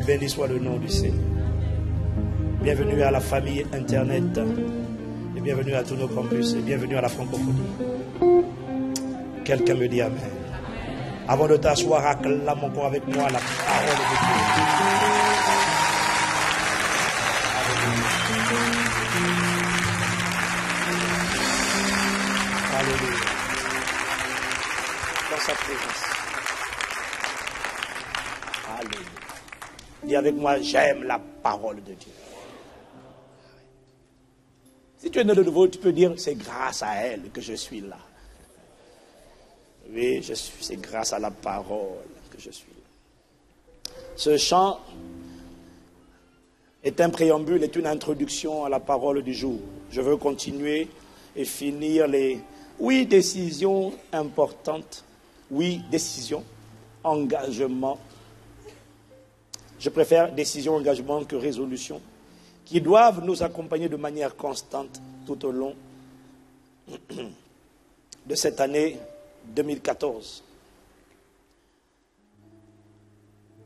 Béni soit le nom du Seigneur. Bienvenue à la famille Internet. Et bienvenue à tous nos campus. Et bienvenue à la francophonie. Quelqu'un me dit Amen. Avant de t'asseoir, acclame encore avec moi la parole de Dieu. Alléluia. Dans sa présence. Alléluia. Dis avec moi, j'aime la parole de Dieu. Si tu es né de nouveau, tu peux dire, c'est grâce à elle que je suis là. Oui, c'est grâce à la parole que je suis là. Ce chant est un préambule, est une introduction à la parole du jour. Je veux continuer et finir les 8 décisions importantes, 8 décisions, engagements. Je préfère décision, engagement que résolution, qui doivent nous accompagner de manière constante tout au long de cette année 2014.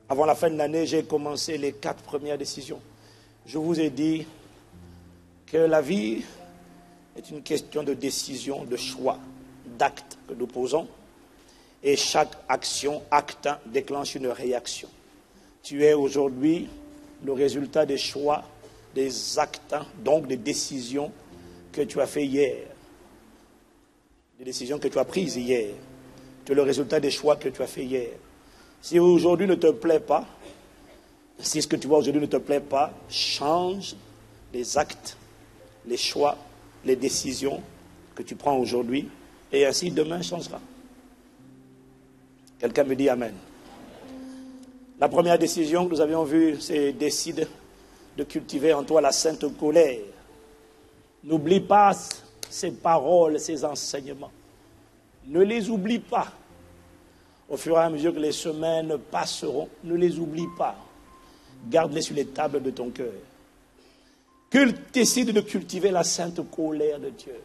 Avant la fin de l'année, j'ai commencé les 4 premières décisions. Je vous ai dit que la vie est une question de décision, de choix, d'actes que nous posons. Et chaque action, acte, déclenche une réaction. Tu es aujourd'hui le résultat des choix, des actes, donc des décisions que tu as fait hier. Des décisions que tu as prises hier. Tu es le résultat des choix que tu as fait hier. Si aujourd'hui ne te plaît pas, si ce que tu vois aujourd'hui ne te plaît pas, change les actes, les choix, les décisions que tu prends aujourd'hui, et ainsi demain changera. Quelqu'un me dit Amen. La première décision que nous avions vue, c'est décide de cultiver en toi la sainte colère. N'oublie pas ces paroles, ces enseignements. Ne les oublie pas. Au fur et à mesure que les semaines passeront, ne les oublie pas. Garde-les sur les tables de ton cœur. Décide de cultiver la sainte colère de Dieu.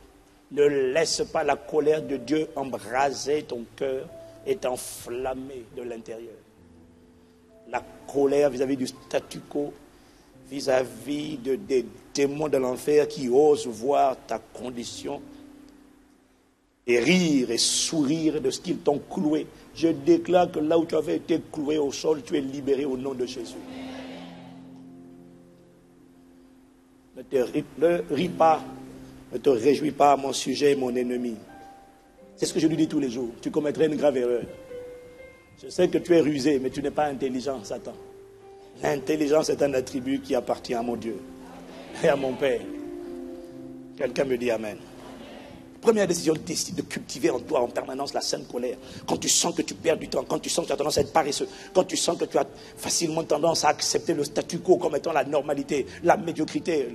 Ne laisse pas la colère de Dieu embraser ton cœur et t'enflammer de l'intérieur. La colère vis-à-vis du statu quo, vis-à-vis des démons de l'enfer qui osent voir ta condition et rire et sourire de ce qu'ils t'ont cloué. Je déclare que là où tu avais été cloué au sol, tu es libéré au nom de Jésus. Ne ris pas, ne te réjouis pas à mon sujet, mon ennemi. C'est ce que je lui dis tous les jours. Tu commettrais une grave erreur. Je sais que tu es rusé, mais tu n'es pas intelligent, Satan. L'intelligence est un attribut qui appartient à mon Dieu et à mon Père. Quelqu'un me dit Amen. Première décision, décide de cultiver en toi en permanence la sainte colère. Quand tu sens que tu perds du temps, quand tu sens que tu as tendance à être paresseux, quand tu sens que tu as facilement tendance à accepter le statu quo comme étant la normalité, la médiocrité,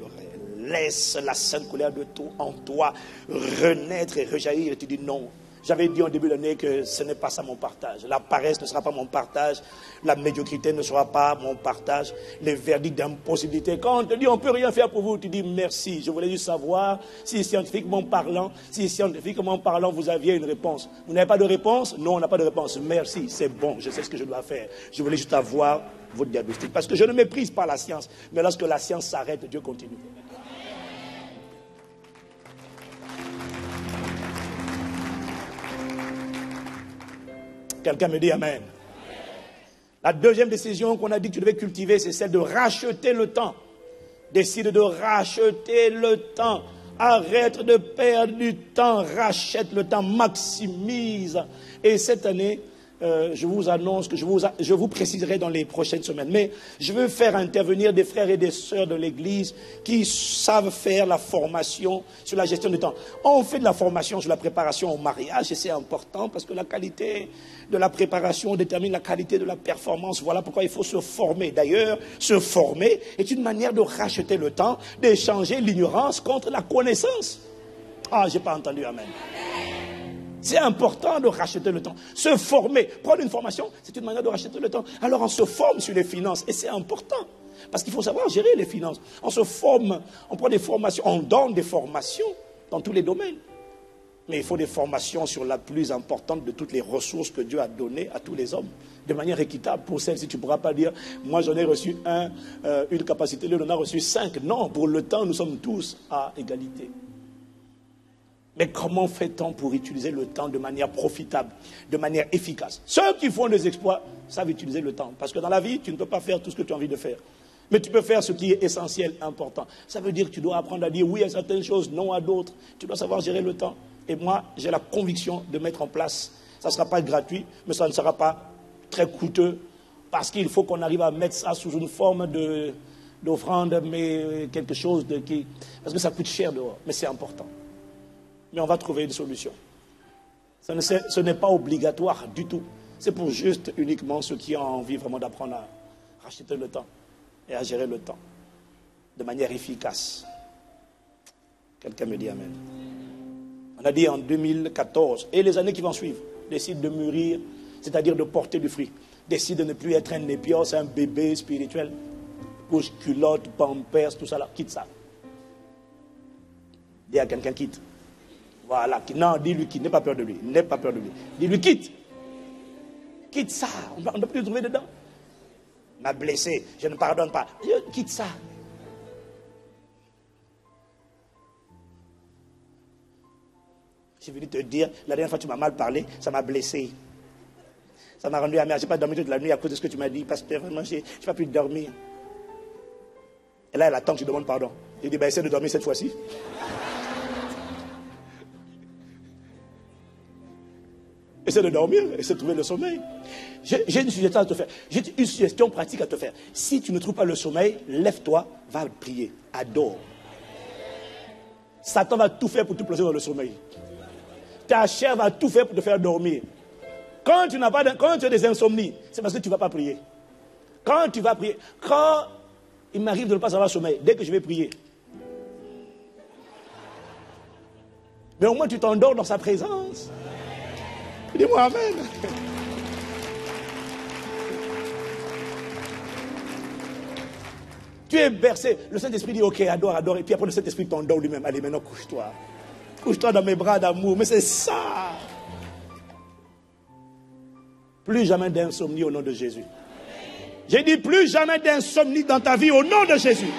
laisse la sainte colère de tout en toi renaître et rejaillir. Et tu dis non. J'avais dit en début d'année que ce n'est pas ça mon partage. La paresse ne sera pas mon partage. La médiocrité ne sera pas mon partage. Les verdicts d'impossibilité. Quand on te dit on ne peut rien faire pour vous, tu dis merci. Je voulais juste savoir si scientifiquement parlant, vous aviez une réponse. Vous n'avez pas de réponse? Non, on n'a pas de réponse. Merci, c'est bon. Je sais ce que je dois faire. Je voulais juste avoir votre diagnostic. Parce que je ne méprise pas la science. Mais lorsque la science s'arrête, Dieu continue. Quelqu'un me dit Amen. La deuxième décision qu'on a dit que tu devais cultiver, c'est celle de racheter le temps. Décide de racheter le temps. Arrête de perdre du temps. Rachète le temps. Maximise. Et cette année, je vous annonce que je vous préciserai dans les prochaines semaines. Mais je veux faire intervenir des frères et des sœurs de l'Église qui savent faire la formation sur la gestion du temps. On fait de la formation sur la préparation au mariage et c'est important parce que la qualité de la préparation détermine la qualité de la performance. Voilà pourquoi il faut se former. D'ailleurs, se former est une manière de racheter le temps, d'échanger l'ignorance contre la connaissance. Ah, j'ai pas entendu Amen. C'est important de racheter le temps. Se former, prendre une formation, c'est une manière de racheter le temps. Alors on se forme sur les finances et c'est important. Parce qu'il faut savoir gérer les finances. On se forme, on prend des formations, on donne des formations dans tous les domaines. Mais il faut des formations sur la plus importante de toutes les ressources que Dieu a données à tous les hommes, de manière équitable. Pour celle-ci, tu ne pourras pas dire, moi j'en ai reçu une capacité, lui en a reçu 5. Non, pour le temps, nous sommes tous à égalité. Mais comment fait-on pour utiliser le temps de manière profitable, de manière efficace? Ceux qui font des exploits savent utiliser le temps. Parce que dans la vie, tu ne peux pas faire tout ce que tu as envie de faire. Mais tu peux faire ce qui est essentiel, important. Ça veut dire que tu dois apprendre à dire oui à certaines choses, non à d'autres. Tu dois savoir gérer le temps. Et moi, j'ai la conviction de mettre en place. Ça ne sera pas gratuit, mais ça ne sera pas très coûteux. Parce qu'il faut qu'on arrive à mettre ça sous une forme d'offrande, mais quelque chose qui... Parce que ça coûte cher dehors, mais c'est important. Mais on va trouver une solution. Ce n'est pas obligatoire du tout. C'est pour juste uniquement ceux qui ont envie vraiment d'apprendre à racheter le temps et à gérer le temps de manière efficace. Quelqu'un me dit amen. On a dit en 2014, et les années qui vont suivre, décide de mûrir, c'est-à-dire de porter du fruit. Décide de ne plus être un épios, un bébé spirituel. Couche, culotte, pampers, tout ça là. Quitte ça. Dis à quelqu'un quitte. Voilà. Non, dis-lui quitte. N'aie pas peur de lui. N'aie pas peur de lui. Dis-lui quitte. Quitte ça. On ne peut plus le trouver dedans. M'a blessé. Je ne pardonne pas. Quitte ça. Je suis venu te dire, la dernière fois tu m'as mal parlé, ça m'a blessé. Ça m'a rendu amer. Je n'ai pas dormi toute la nuit à cause de ce que tu m'as dit. Pasteur, vraiment, je n'ai pas pu dormir. Et là, elle attend que tu demandes pardon. Il dit, ben, essaie de dormir cette fois-ci. Essaie de dormir, essaie de trouver le sommeil. J'ai une suggestion à te faire. J'ai une suggestion pratique à te faire. Si tu ne trouves pas le sommeil, lève-toi, va prier, adore. Satan va tout faire pour te placer dans le sommeil. Ta chair va tout faire pour te faire dormir. Quand tu as des insomnies, c'est parce que tu ne vas pas prier. Quand tu vas prier, quand il m'arrive de ne pas avoir sommeil, dès que je vais prier. Mais au moins tu t'endors dans sa présence. Dis-moi amen. Tu es bercé. Le Saint-Esprit dit ok, adore, adore. Et puis après le Saint-Esprit t'endort lui-même. Allez, maintenant couche-toi. Couche-toi dans mes bras d'amour. Mais c'est ça. Plus jamais d'insomnie au nom de Jésus. J'ai dit plus jamais d'insomnie dans ta vie au nom de Jésus.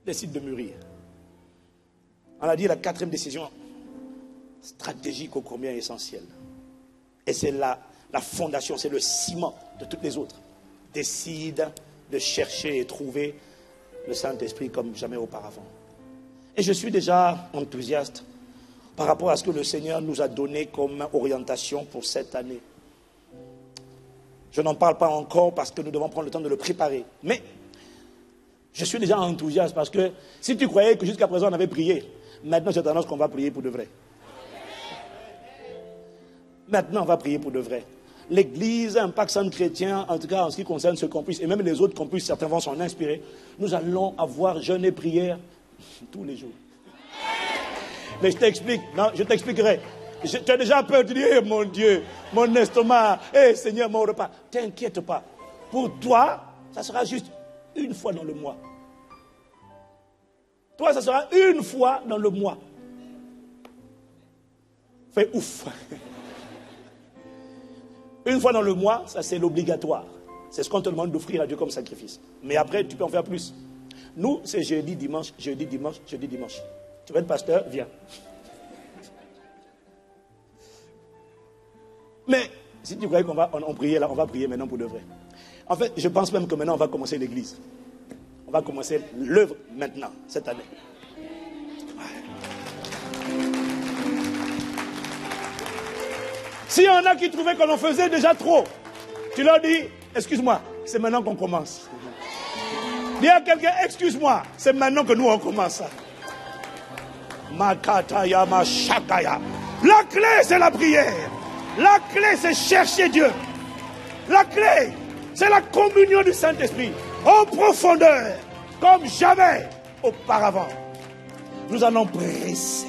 Décide de mûrir. On a dit la 4e décision stratégique ô combien essentielle. Et c'est la fondation, c'est le ciment de toutes les autres. Décide de chercher et trouver le Saint-Esprit comme jamais auparavant. Et je suis déjà enthousiaste par rapport à ce que le Seigneur nous a donné comme orientation pour cette année. Je n'en parle pas encore parce que nous devons prendre le temps de le préparer. Mais je suis déjà enthousiaste parce que si tu croyais que jusqu'à présent on avait prié, maintenant je t'annonce qu'on va prier pour de vrai. Maintenant on va prier pour de vrai. L'Église, Impact Centre Chrétien, en tout cas en ce qui concerne ce campus, et même les autres campus, certains vont s'en inspirer, nous allons avoir jeûne et prière tous les jours. Mais je t'explique, non, je t'expliquerai. Tu as déjà peur, tu dis, mon Dieu, mon estomac, Seigneur, mon repas. T'inquiète pas. Pour toi, ça sera juste une fois dans le mois. Toi, ça sera une fois dans le mois. Fais ouf. Une fois dans le mois, ça c'est l'obligatoire. C'est ce qu'on te demande d'offrir à Dieu comme sacrifice. Mais après, tu peux en faire plus. Nous, c'est jeudi, dimanche, jeudi, dimanche, jeudi, dimanche. Tu veux être pasteur? Viens. Mais si tu croyais qu'on va prier là, on va prier maintenant pour de vrai. En fait, je pense même que maintenant on va commencer l'église. On va commencer l'œuvre maintenant, cette année. S'il y en a qui trouvaient qu'on en faisait déjà trop, tu leur dis, excuse-moi, c'est maintenant qu'on commence. Dis à quelqu'un, excuse-moi, c'est maintenant que nous on commence. Makataya, Mashakaya. La clé, c'est la prière. La clé, c'est chercher Dieu. La clé, c'est la communion du Saint-Esprit. En profondeur, comme jamais auparavant. Nous allons presser.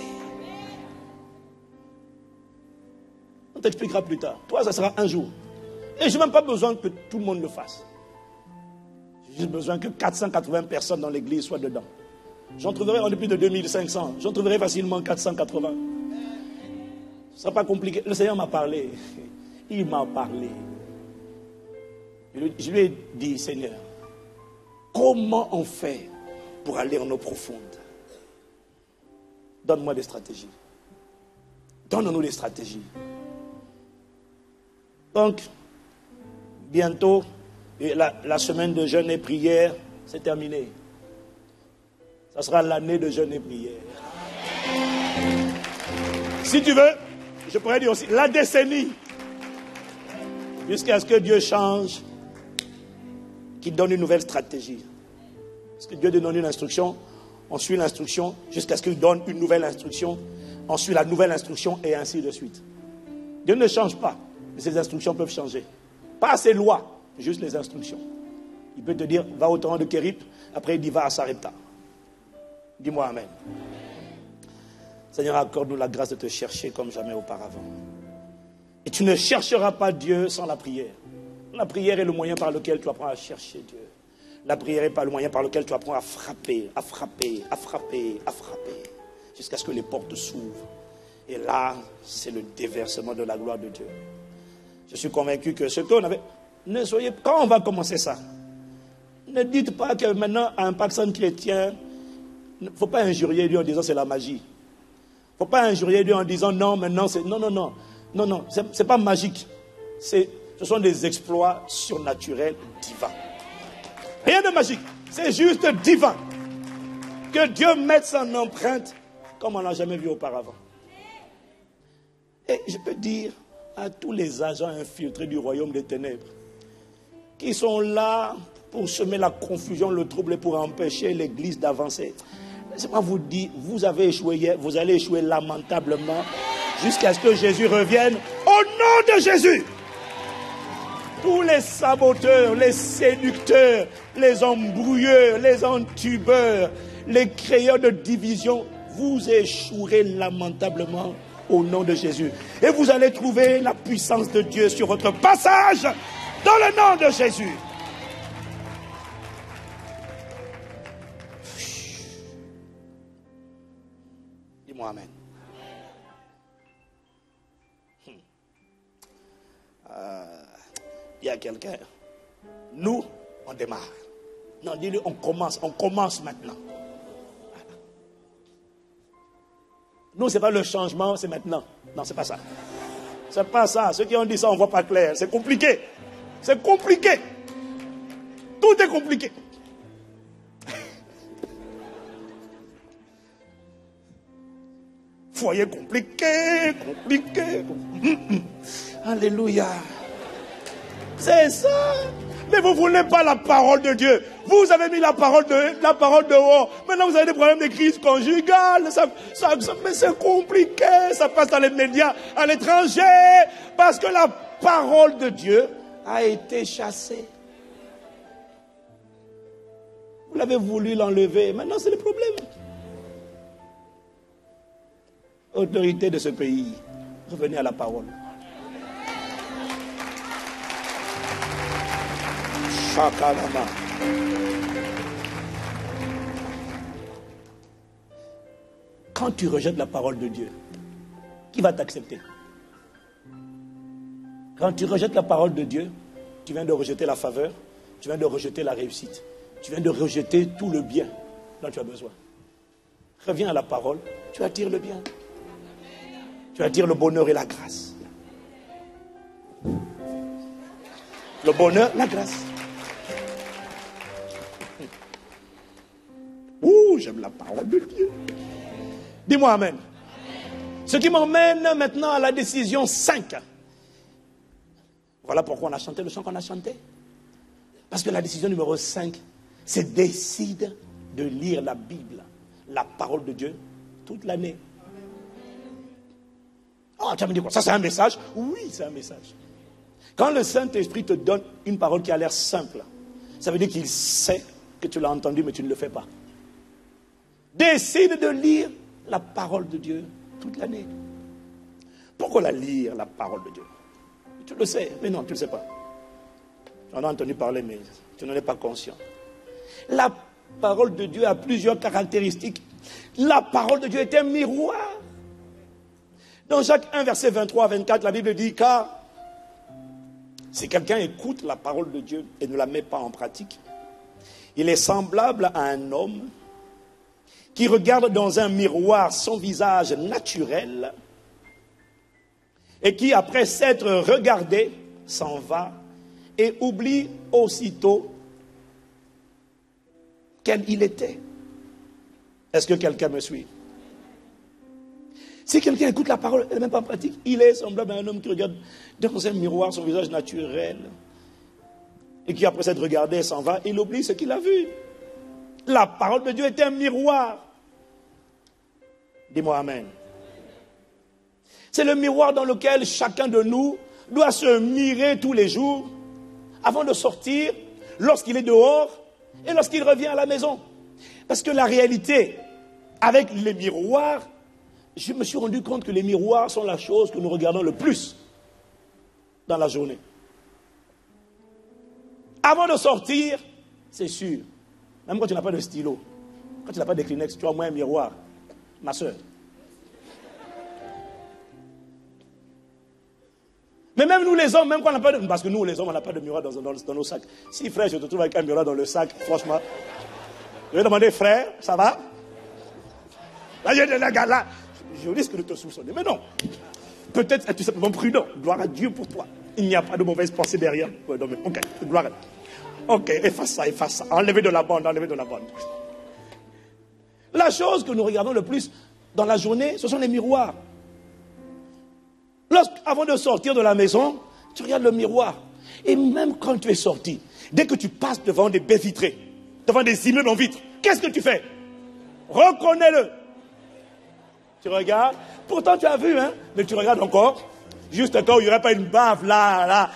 On t'expliquera plus tard. Toi, ça sera un jour. Et je n'ai même pas besoin que tout le monde le fasse. J'ai juste besoin que 480 personnes dans l'église soient dedans. J'en trouverai en plus de 2500. J'en trouverai facilement 480. Ce ne sera pas compliqué. Le Seigneur m'a parlé. Il m'a parlé. Je lui ai dit, Seigneur, comment on fait pour aller en eau profonde? Donne-moi des stratégies. Donne-nous des stratégies. Donc, bientôt, la semaine de jeûne et prière, c'est terminé. Ça sera l'année de jeûne et prière. Si tu veux, je pourrais dire aussi la décennie. Jusqu'à ce que Dieu change, qu'il donne une nouvelle stratégie. Parce que Dieu donne une instruction, on suit l'instruction, jusqu'à ce qu'il donne une nouvelle instruction, on suit la nouvelle instruction et ainsi de suite. Dieu ne change pas, mais ses instructions peuvent changer. Pas ses lois, juste les instructions. Il peut te dire, va au torrent de Kérip, après il dit, va à Sarepta. Dis-moi Amen. Seigneur, accorde-nous la grâce de te chercher comme jamais auparavant. Et tu ne chercheras pas Dieu sans la prière. La prière est le moyen par lequel tu apprends à chercher Dieu. La prière est pas le moyen par lequel tu apprends à frapper, à frapper, à frapper, à frapper, jusqu'à ce que les portes s'ouvrent. Et là, c'est le déversement de la gloire de Dieu. Je suis convaincu que ce qu'on avait... Quand on va commencer ça, ne dites pas que maintenant, à un pacte chrétien, il ne faut pas injurier Dieu en disant c'est la magie. Il ne faut pas injurier Dieu en disant non, maintenant c'est... Non, c'est pas magique. Ce sont des exploits surnaturels divins. Rien de magique. C'est juste divin. Que Dieu mette son empreinte comme on n'a jamais vu auparavant. Et je peux dire à tous les agents infiltrés du royaume des ténèbres qui sont là pour semer la confusion, le trouble et pour empêcher l'église d'avancer. Laissez-moi vous dire, vous avez échoué hier, vous allez échouer lamentablement jusqu'à ce que Jésus revienne au nom de Jésus. Tous les saboteurs, les séducteurs, les embrouilleurs, les entubeurs, les créateurs de division, vous échouerez lamentablement au nom de Jésus. Et vous allez trouver la puissance de Dieu sur votre passage dans le nom de Jésus. Dis-moi Amen. Il y a quelqu'un. Nous, on démarre. Non, dis-lui, on commence maintenant. Voilà. Nous, ce n'est pas le changement, c'est maintenant. Non, c'est pas ça. C'est pas ça. Ceux qui ont dit ça, on ne voit pas clair. C'est compliqué. C'est compliqué. Tout est compliqué. Foyer compliqué. Alléluia. C'est ça. Mais vous ne voulez pas la parole de Dieu. Vous avez mis la parole dehors. Maintenant, vous avez des problèmes de crise conjugale. Mais c'est compliqué. Ça passe dans les médias à l'étranger. Parce que la parole de Dieu a été chassée. Vous l'avez voulu l'enlever. Maintenant, c'est le problème. Autorité de ce pays, revenez à la parole. Shakalama. Quand tu rejettes la parole de Dieu, qui va t'accepter? Quand tu rejettes la parole de Dieu, tu viens de rejeter la faveur, tu viens de rejeter la réussite, tu viens de rejeter tout le bien dont tu as besoin. Reviens à la parole, tu attires le bien. Tu attires le bonheur et la grâce. Le bonheur, la grâce. Ouh, j'aime la parole de Dieu. Dis-moi Amen. Ce qui m'emmène maintenant à la décision 5. Voilà pourquoi on a chanté le chant qu'on a chanté. Parce que la décision numéro 5, c'est décide de lire la Bible, la parole de Dieu, toute l'année. Oh, tu vas me dire quoi? Ça, c'est un message? Oui, c'est un message. Quand le Saint-Esprit te donne une parole qui a l'air simple, ça veut dire qu'il sait que tu l'as entendu, mais tu ne le fais pas. Décide de lire la parole de Dieu toute l'année. Pourquoi la lire, la parole de Dieu? Tu le sais, mais non, tu ne le sais pas. Tu en as entendu parler, mais tu n'en es pas conscient. La parole de Dieu a plusieurs caractéristiques. La parole de Dieu est un miroir. Dans Jacques 1, verset 23 à 24, la Bible dit, car si quelqu'un écoute la parole de Dieu et ne la met pas en pratique, il est semblable à un homme qui regarde dans un miroir son visage naturel et qui, après s'être regardé, s'en va et oublie aussitôt quel il était. Est-ce que quelqu'un me suit? Si quelqu'un écoute la parole et ne met pas en pratique, il est semblable à un homme qui regarde dans un miroir son visage naturel et qui, après s'être regardé, s'en va, il oublie ce qu'il a vu. La parole de Dieu est un miroir. Dis-moi amen. C'est le miroir dans lequel chacun de nous doit se mirer tous les jours avant de sortir, lorsqu'il est dehors et lorsqu'il revient à la maison. Parce que la réalité, avec les miroirs, je me suis rendu compte que les miroirs sont la chose que nous regardons le plus dans la journée. Avant de sortir, c'est sûr, même quand tu n'as pas de stylo, quand tu n'as pas de Kleenex, tu as au moins un miroir. Ma soeur. Mais même nous les hommes, même quand on n'a pas de... Parce que nous les hommes, on n'a pas de miroir dans nos sacs. Si frère, je te trouve avec un miroir dans le sac, franchement, je vais demander, frère, ça va? Là, il y a des gars là, je risque de te soupçonner. Mais non. Peut-être es-tu simplement prudent. Gloire à Dieu pour toi. Il n'y a pas de mauvaise pensée derrière. Ouais, non, mais, ok, gloire à Dieu. Ok, efface ça. Enlevez de la bande. La chose que nous regardons le plus dans la journée, ce sont les miroirs. Avant de sortir de la maison, tu regardes le miroir. Et même quand tu es sorti, dès que tu passes devant des baies vitrées, devant des immeubles en vitre, qu'est-ce que tu fais? Reconnais-le. Tu regardes. Pourtant, tu as vu, hein, mais tu regardes encore. Juste quand il n'y aurait pas une bave là,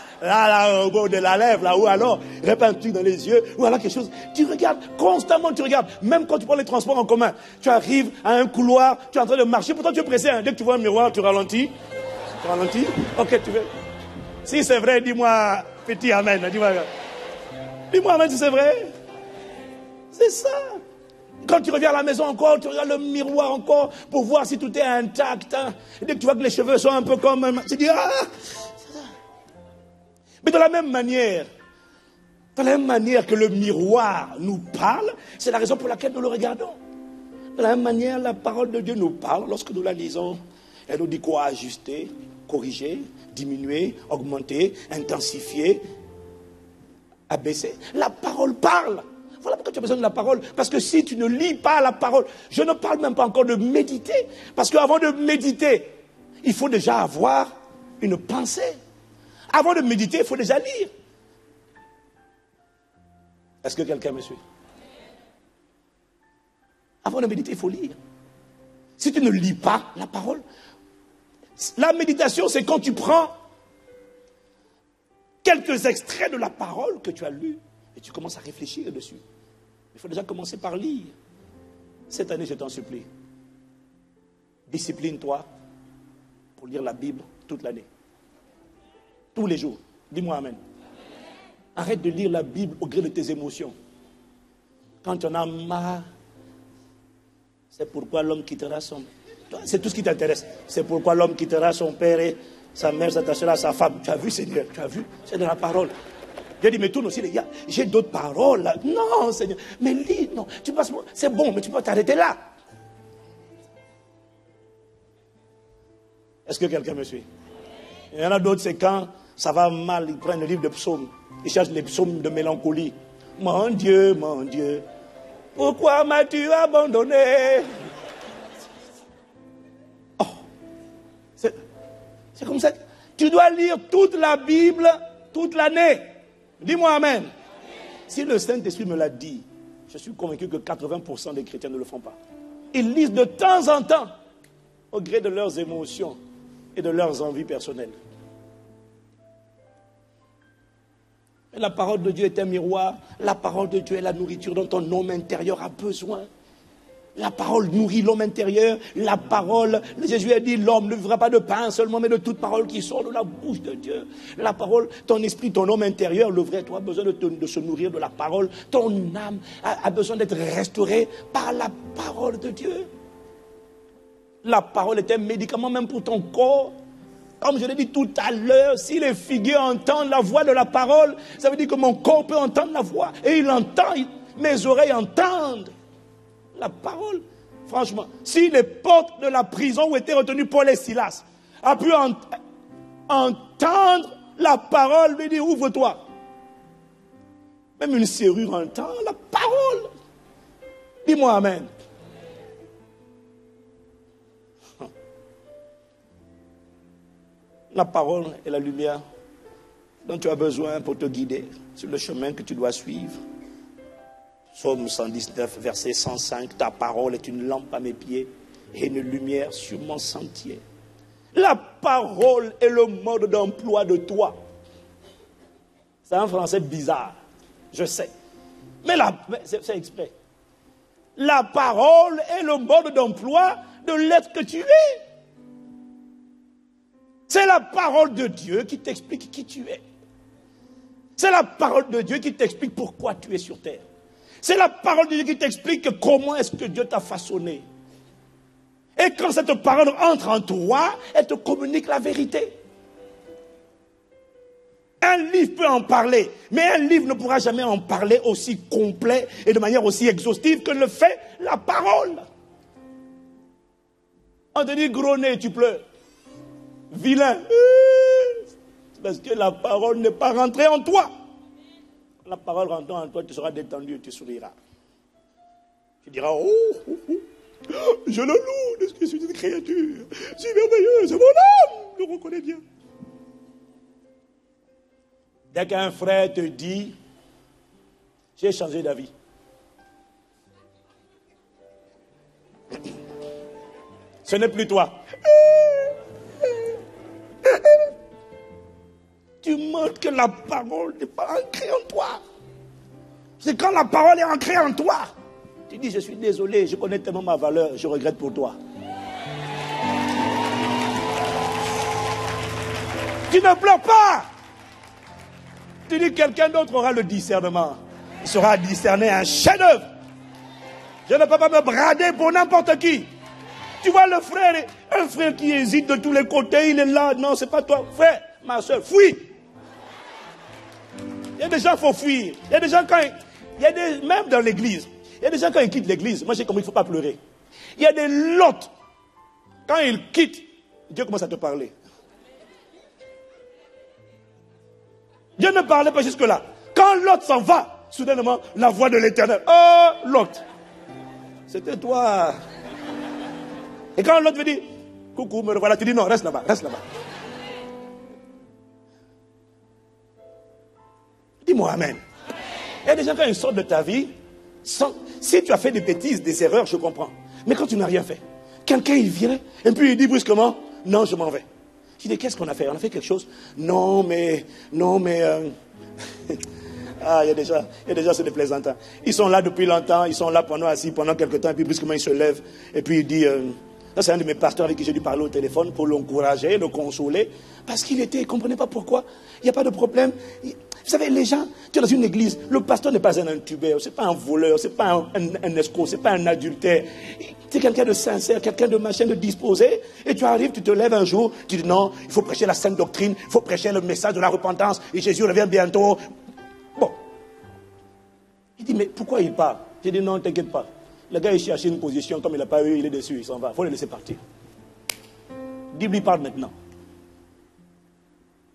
au bord de la lèvre, là, ou alors, il n'y aurait pas un truc dans les yeux, ou alors quelque chose. Tu regardes, constamment tu regardes. Même quand tu prends les transports en commun, tu arrives à un couloir, tu es en train de marcher, pourtant tu es pressé, hein. Dès que tu vois un miroir, tu ralentis. Tu ralentis? Ok, tu veux. Si c'est vrai, dis-moi, petit amen. Dis-moi amen si c'est vrai. C'est ça. Quand tu reviens à la maison encore, tu regardes le miroir encore pour voir si tout est intact. Hein. Et dès que tu vois que les cheveux sont un peu comme... Tu dis, ah! Mais de la même manière que le miroir nous parle, c'est la raison pour laquelle nous le regardons. De la même manière, la parole de Dieu nous parle lorsque nous la lisons. Elle nous dit quoi? Ajuster, corriger, diminuer, augmenter, intensifier, abaisser. La parole parle. Voilà pourquoi tu as besoin de la parole. Parce que si tu ne lis pas la parole, je ne parle même pas encore de méditer. Parce qu'avant de méditer, il faut déjà avoir une pensée. Avant de méditer, il faut déjà lire. Est-ce que quelqu'un me suit? Avant de méditer, il faut lire. Si tu ne lis pas la parole, la méditation, c'est quand tu prends quelques extraits de la parole que tu as lue et tu commences à réfléchir dessus. Il faut déjà commencer par lire. Cette année, je t'en supplie, discipline-toi pour lire la Bible toute l'année. Tous les jours. Dis-moi amen. Arrête de lire la Bible au gré de tes émotions. Quand tu en as marre, c'est pourquoi l'homme quittera son... C'est tout ce qui t'intéresse. C'est pourquoi l'homme quittera son père et sa mère s'attachera à sa femme. Tu as vu, Seigneur, tu as vu? C'est dans la parole. J'ai dit, mais tourne aussi, les gars. J'ai d'autres paroles là. Non, Seigneur. Mais lis, non. Tu passes, c'est bon, mais tu peux t'arrêter là. Est-ce que quelqu'un me suit? Il y en a d'autres, c'est quand ça va mal, ils prennent le livre de psaumes. Ils cherchent les psaumes de mélancolie. Mon Dieu, pourquoi m'as-tu abandonné? Oh, c'est comme ça. Tu dois lire toute la Bible toute l'année. Dis-moi amen. Si le Saint-Esprit me l'a dit, je suis convaincu que 80% des chrétiens ne le font pas. Ils lisent de temps en temps, au gré de leurs émotions et de leurs envies personnelles. Mais la parole de Dieu est un miroir. La parole de Dieu est la nourriture dont ton homme intérieur a besoin. La parole nourrit l'homme intérieur. La parole, Jésus a dit, l'homme ne vivra pas de pain seulement, mais de toute parole qui sort de la bouche de Dieu. La parole, ton esprit, ton homme intérieur, le vrai, toi, a besoin de se nourrir de la parole. Ton âme a besoin d'être restaurée par la parole de Dieu. La parole est un médicament même pour ton corps. Comme je l'ai dit tout à l'heure, si les figuiers entendent la voix de la parole, ça veut dire que mon corps peut entendre la voix. Et il entend, mes oreilles entendent la parole. Franchement, si les portes de la prison où étaient retenus Paul et Silas a pu entendre la parole, lui dire ouvre-toi. Même une serrure entend la parole. Dis-moi amen. La parole est la lumière dont tu as besoin pour te guider sur le chemin que tu dois suivre. Psaume 119, verset 105. Ta parole est une lampe à mes pieds et une lumière sur mon sentier. La parole est le mode d'emploi de toi. C'est un français bizarre, je sais. Mais c'est exprès. La parole est le mode d'emploi de l'être que tu es. C'est la parole de Dieu qui t'explique qui tu es. C'est la parole de Dieu qui t'explique pourquoi tu es sur terre. C'est la parole de Dieu qui t'explique comment est-ce que Dieu t'a façonné. Et quand cette parole entre en toi, elle te communique la vérité. Un livre peut en parler, mais un livre ne pourra jamais en parler aussi complet et de manière aussi exhaustive que le fait la parole. On te dit gros nez, tu pleures. Vilain. Parce que la parole n'est pas rentrée en toi. La parole rentrant en toi, tu seras détendu et tu souriras. Tu diras, je le loue, parce que je suis une créature. Je suis merveilleux, c'est mon âme, je le reconnais bien. Dès qu'un frère te dit, j'ai changé d'avis. Ce n'est plus toi. Tu montres que la parole n'est pas ancrée en toi. C'est quand la parole est ancrée en toi. Tu dis, je suis désolé, je connais tellement ma valeur, je regrette pour toi. Tu ne pleures pas. Tu dis, quelqu'un d'autre aura le discernement. Il sera discerné un chef-d'œuvre. Je ne peux pas me brader pour n'importe qui. Tu vois le frère, un frère qui hésite de tous les côtés, il est là, non, c'est pas toi. Frère, ma soeur, fuis. Il y a des gens, il faut fuir. Il y a des gens, même dans l'église, il y a des gens, quand ils quittent l'église, moi j'ai compris qu'il ne faut pas pleurer. Il y a des lots, quand ils quittent, Dieu commence à te parler. Dieu ne parlait pas jusque-là. Quand Lot s'en va, soudainement, la voix de l'Éternel. Oh, Lot, c'était toi. Et quand l'autre veut dire, coucou, me revoilà, tu dis non, reste là-bas, reste là-bas. Dis-moi amen. Il y a des gens, quand ils sortent de ta vie, si tu as fait des bêtises, des erreurs, je comprends. Mais quand tu n'as rien fait, quelqu'un il vient, et puis il dit brusquement, non, je m'en vais. Je dis, qu'est-ce qu'on a fait? On a fait quelque chose? Non, mais... Ah, il y a des gens, c'est des plaisantins. Ils sont là depuis longtemps, ils sont là assis pendant quelque temps, et puis brusquement ils se lèvent, et puis il dit... Ça, c'est un de mes pasteurs avec qui j'ai dû parler au téléphone pour l'encourager, le consoler. Parce qu'il ne comprenait pas pourquoi. Il n'y a pas de problème. Vous savez, les gens, tu es dans une église, le pasteur n'est pas un intubeur, ce n'est pas un voleur, ce n'est pas un escroc, ce n'est pas un adultère. C'est quelqu'un de sincère, quelqu'un de machin, de disposé. Et tu arrives, tu te lèves un jour, tu dis non, il faut prêcher la sainte doctrine, il faut prêcher le message de la repentance, et Jésus revient bientôt. Bon. Il dit, mais pourquoi il part? J'ai dit non, t'inquiète pas. Le gars, il cherche une position, comme il n'a pas eu, il est déçu, il s'en va. Il faut le laisser partir. Dis-lui, parle maintenant.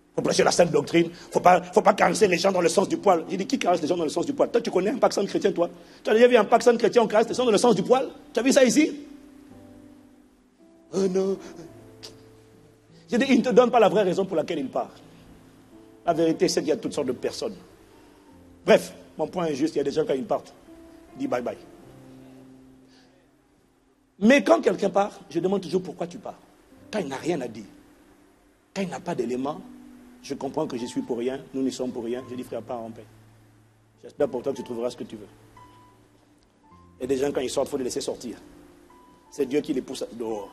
Il faut prêcher la sainte doctrine. Il ne faut pas caresser les gens dans le sens du poil. J'ai dit, qui caresse les gens dans le sens du poil? Toi, tu connais un pacte chrétien, toi? Tu as déjà vu un pacte chrétien, on caresse les gens dans le sens du poil? Tu as vu ça ici? Oh non. J'ai dit, il ne te donne pas la vraie raison pour laquelle il part. La vérité, c'est qu'il y a toutes sortes de personnes. Bref, mon point est juste, il y a des gens, quand ils partent, ils disent bye bye. Mais quand quelqu'un part, je demande toujours pourquoi tu pars. Quand il n'a rien à dire, quand il n'a pas d'éléments, je comprends que je suis pour rien, nous n'y sommes pour rien. Je dis frère, pars en paix. J'espère pour toi que tu trouveras ce que tu veux. Et des gens, quand ils sortent, il faut les laisser sortir. C'est Dieu qui les pousse dehors.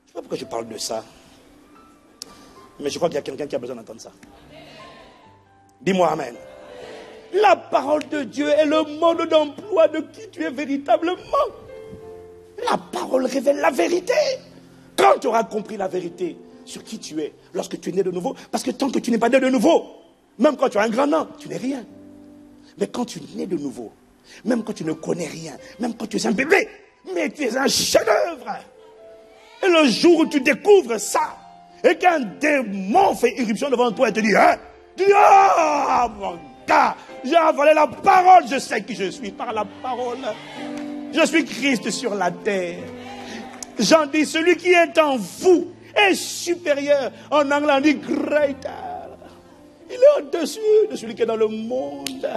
Je ne sais pas pourquoi je parle de ça. Mais je crois qu'il y a quelqu'un qui a besoin d'entendre ça. Dis-moi Amen. La parole de Dieu est le mode d'emploi de qui tu es véritablement. La parole révèle la vérité. Quand tu auras compris la vérité sur qui tu es, lorsque tu es né de nouveau, parce que tant que tu n'es pas né de nouveau, même quand tu as un grand nom, tu n'es rien. Mais quand tu es né de nouveau, même quand tu ne connais rien, même quand tu es un bébé, mais tu es un chef-d'œuvre. Et le jour où tu découvres ça, et qu'un démon fait irruption devant toi et te dit, hein, tu dis, ah, mon gars, j'ai avalé la parole, je sais qui je suis par la parole. Je suis Christ sur la terre. Jean dit, celui qui est en vous est supérieur. En anglais, on dit greater. Il est au-dessus de celui qui est dans le monde.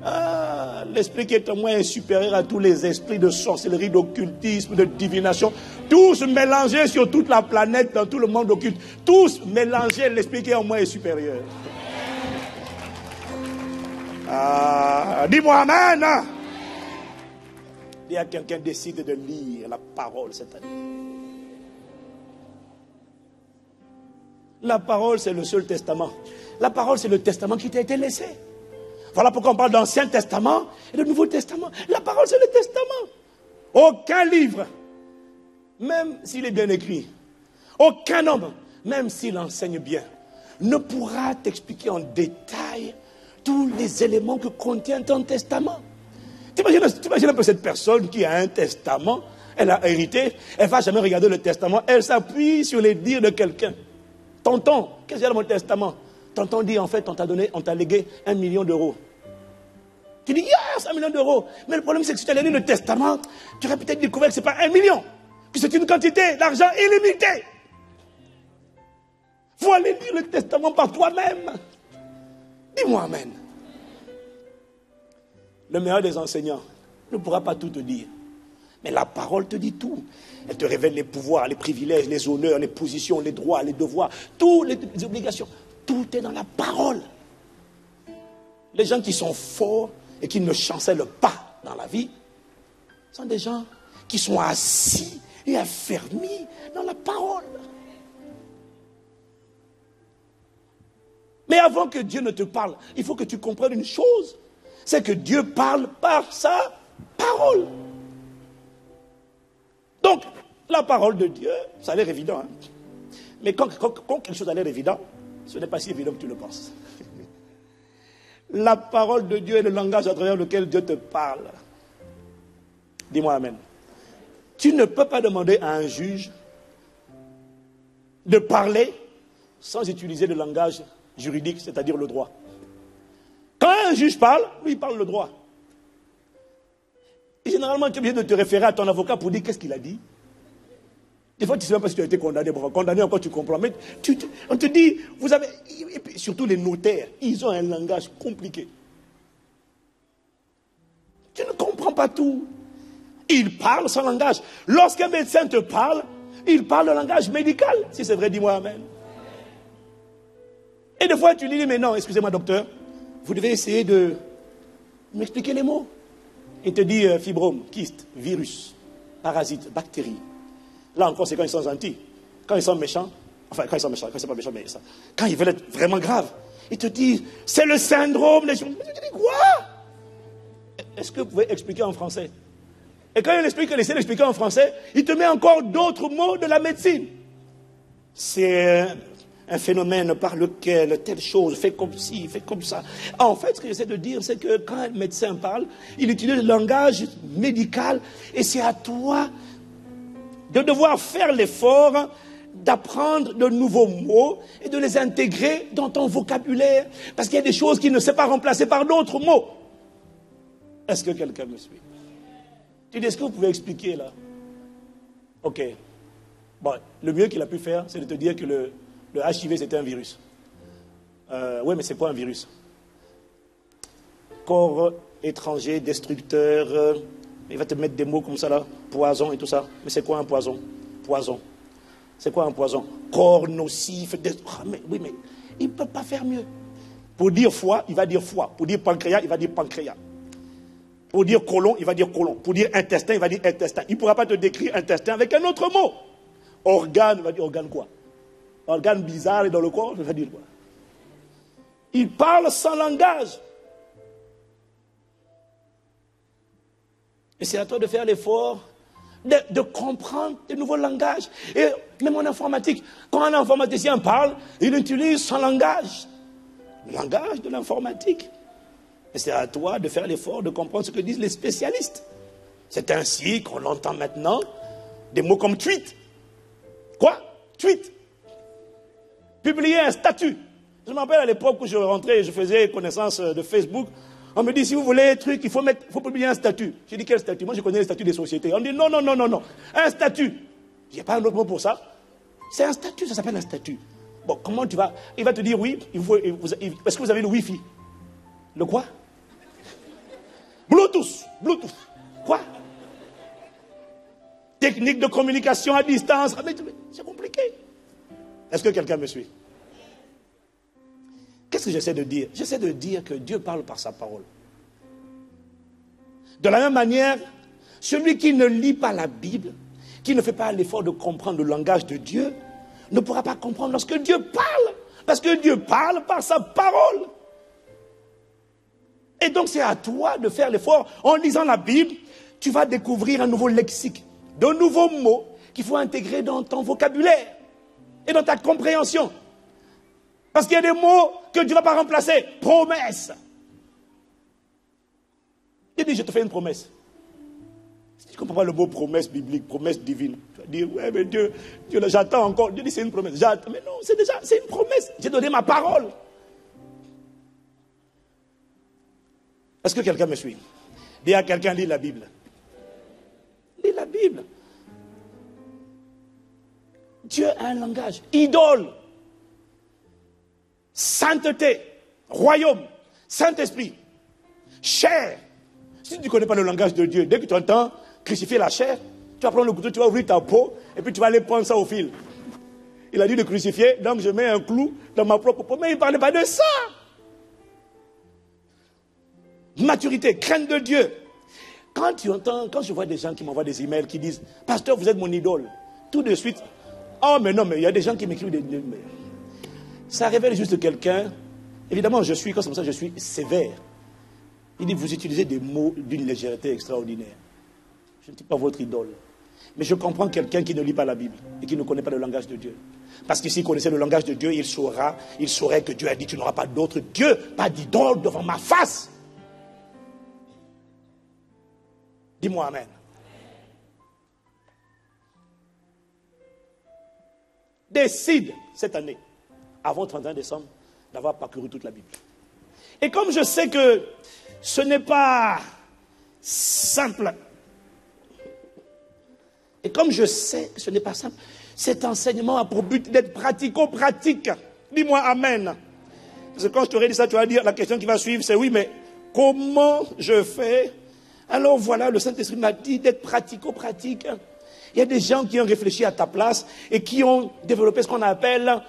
Ah, l'esprit qui est en moi est supérieur à tous les esprits de sorcellerie, d'occultisme, de divination. Tous mélangés sur toute la planète, dans tout le monde occulte. Tous mélangés, l'esprit qui est en moi est supérieur. Ah, dis-moi Amen. Il y a quelqu'un qui décide de lire la parole cette année. La parole, c'est le seul testament. La parole, c'est le testament qui t'a été laissé. Voilà pourquoi on parle d'Ancien Testament et de Nouveau Testament. La parole, c'est le testament. Aucun livre, même s'il est bien écrit, aucun homme, même s'il enseigne bien, ne pourra t'expliquer en détail tous les éléments que contient ton testament. T'imagines un peu cette personne qui a un testament, elle a hérité, elle ne va jamais regarder le testament, elle s'appuie sur les dires de quelqu'un. Tonton, qu'est-ce qu'il y a dans mon testament? Tonton dit, en fait, on t'a légué 1 million d'euros. Tu dis, yes, 1 million d'euros. Mais le problème, c'est que si tu as lu le testament, tu aurais peut-être découvert que ce n'est pas 1 million, que c'est une quantité d'argent illimitée. Il faut aller lire le testament par toi-même. Dis-moi Amen. Le meilleur des enseignants ne pourra pas tout te dire. Mais la parole te dit tout. Elle te révèle les pouvoirs, les privilèges, les honneurs, les positions, les droits, les devoirs, toutes les obligations. Tout est dans la parole. Les gens qui sont forts et qui ne chancellent pas dans la vie sont des gens qui sont assis et affermis dans la parole. Mais avant que Dieu ne te parle, il faut que tu comprennes une chose. C'est que Dieu parle par sa parole. Donc, la parole de Dieu, ça a l'air évident. Hein? Mais quand quelque chose a l'air évident, ce n'est pas si évident que tu le penses. La parole de Dieu est le langage à travers lequel Dieu te parle. Dis-moi Amen. Tu ne peux pas demander à un juge de parler sans utiliser le langage juridique, c'est-à-dire le droit. Quand un juge parle, lui il parle le droit. Et généralement, tu es obligé de te référer à ton avocat pour dire qu'est-ce qu'il a dit. Des fois, tu ne sais même pas si tu as été condamné. Bon, condamné encore, tu comprends. Mais on te dit, vous avez... Et puis, surtout les notaires, ils ont un langage compliqué. Tu ne comprends pas tout. Ils parlent son langage. Lorsqu'un médecin te parle, il parle le langage médical. Si c'est vrai, dis-moi Amen. Et des fois, tu lui dis, mais non, excusez-moi, docteur, vous devez essayer de m'expliquer les mots. Il te dit fibrome, kyste, virus, parasite, bactérie. Là encore, c'est quand ils sont gentils. Quand ils sont méchants, enfin, quand ils sont méchants, quand ils ne sont pas méchants, mais ça. Quand ils veulent être vraiment graves, ils te disent, c'est le syndrome. Mais tu te dis, quoi? Est-ce que vous pouvez expliquer en français? Et quand il essaie d'expliquer en français, il te met encore d'autres mots de la médecine. C'est un phénomène par lequel telle chose fait comme ci, fait comme ça. En fait, ce que j'essaie de dire, c'est que quand un médecin parle, il utilise le langage médical et c'est à toi de devoir faire l'effort d'apprendre de nouveaux mots et de les intégrer dans ton vocabulaire. Parce qu'il y a des choses qui ne sont pas remplacées par d'autres mots. Est-ce que quelqu'un me suit? Tu dis, est-ce que vous pouvez expliquer là? Ok. Bon, le mieux qu'il a pu faire, c'est de te dire que le HIV, c'était un virus. Oui, mais c'est quoi un virus? Corps étranger, destructeur. Il va te mettre des mots comme ça là. Poison et tout ça. Mais c'est quoi un poison? Poison. C'est quoi un poison? Corps nocif. Oui, mais il ne peut pas faire mieux. Pour dire foie, il va dire foie. Pour dire pancréas, il va dire pancréas. Pour dire côlon, il va dire côlon. Pour dire intestin, il va dire intestin. Il ne pourra pas te décrire intestin avec un autre mot. Organe, il va dire organe quoi? Organe bizarre et dans le corps, il va dire quoi? Il parle sans langage. Et c'est à toi de faire l'effort de comprendre de nouveaux langages. Et même en informatique, quand un informaticien parle, il utilise son langage. Le langage de l'informatique. Et c'est à toi de faire l'effort de comprendre ce que disent les spécialistes. C'est ainsi qu'on entend maintenant des mots comme tweet. Quoi? Tweet. Publier un statut. Je me rappelle à l'époque où je rentrais et je faisais connaissance de Facebook. On me dit, si vous voulez un truc, il faut publier un statut. J'ai dit, quel statut? Moi, je connais les statuts des sociétés. On me dit, non, non, non, non, non. Un statut. Il n'y a pas un autre mot pour ça. C'est un statut, ça s'appelle un statut. Bon, comment tu vas? Il va te dire, oui, est-ce que vous avez le Wi-Fi? Le quoi? Bluetooth. Bluetooth. Quoi? Technique de communication à distance. C'est compliqué. Est-ce que quelqu'un me suit? Qu'est-ce que j'essaie de dire? J'essaie de dire que Dieu parle par sa parole. De la même manière, celui qui ne lit pas la Bible, qui ne fait pas l'effort de comprendre le langage de Dieu, ne pourra pas comprendre lorsque Dieu parle. Parce que Dieu parle par sa parole. Et donc c'est à toi de faire l'effort. En lisant la Bible, tu vas découvrir un nouveau lexique, de nouveaux mots qu'il faut intégrer dans ton vocabulaire et dans ta compréhension. Parce qu'il y a des mots que tu ne vas pas remplacer. Promesse. Il dit, je te fais une promesse. Si tu ne comprends pas le mot promesse biblique, promesse divine, tu vas dire, ouais, mais Dieu j'attends encore. Dieu dit, c'est une promesse. J'attends. Mais non, c'est une promesse. J'ai donné ma parole. Est-ce que quelqu'un me suit? Dis à quelqu'un, lis la Bible. Lis la Bible. Dieu a un langage. Idole. Sainteté, royaume, Saint-Esprit, chair. Si tu ne connais pas le langage de Dieu, dès que tu entends crucifier la chair, tu vas prendre le couteau, tu vas ouvrir ta peau, et puis tu vas aller prendre ça au fil. Il a dit de crucifier, donc je mets un clou dans ma propre peau. Mais il ne parlait pas de ça. Maturité, crainte de Dieu. Quand je vois des gens qui m'envoient des emails qui disent, pasteur, vous êtes mon idole, tout de suite, oh mais non, mais il y a des gens qui m'écrivent des emails. Ça révèle juste quelqu'un. Évidemment, comme ça, je suis sévère. Il dit, vous utilisez des mots d'une légèreté extraordinaire. Je ne suis pas votre idole. Mais je comprends quelqu'un qui ne lit pas la Bible et qui ne connaît pas le langage de Dieu. Parce que s'il connaissait le langage de Dieu, il saurait que Dieu a dit, tu n'auras pas d'autre Dieu, pas d'idole devant ma face. Dis-moi amen. Décide cette année, avant le 31 décembre, d'avoir parcouru toute la Bible. Et comme je sais que ce n'est pas simple, et comme je sais que ce n'est pas simple, cet enseignement a pour but d'être pratico-pratique. Dis-moi amen. Parce que quand je t'aurais dit ça, tu vas dire, la question qui va suivre, c'est oui, mais comment je fais? Alors voilà, le Saint-Esprit m'a dit d'être pratico-pratique. Il y a des gens qui ont réfléchi à ta place et qui ont développé ce qu'on appelle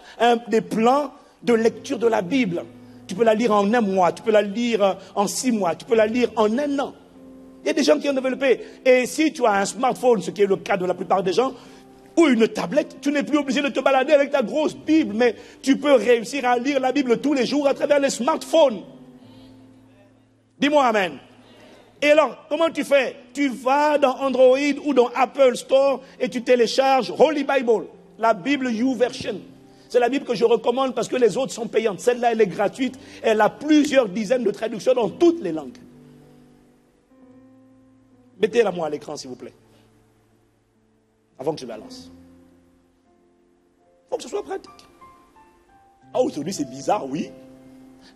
des plans de lecture de la Bible. Tu peux la lire en un mois, tu peux la lire en 6 mois, tu peux la lire en 1 an. Il y a des gens qui ont développé. Et si tu as un smartphone, ce qui est le cas de la plupart des gens, ou une tablette, tu n'es plus obligé de te balader avec ta grosse Bible, mais tu peux réussir à lire la Bible tous les jours à travers les smartphones. Dis-moi amen. Et alors, comment tu fais? Tu vas dans Android ou dans Apple Store et tu télécharges Holy Bible, la Bible YouVersion. C'est la Bible que je recommande parce que les autres sont payantes. Celle-là, elle est gratuite. Elle a plusieurs dizaines de traductions dans toutes les langues. Mettez-la moi à l'écran, s'il vous plaît. Avant que je la lance. Il faut que ce soit pratique. Ah, aujourd'hui, c'est bizarre, oui.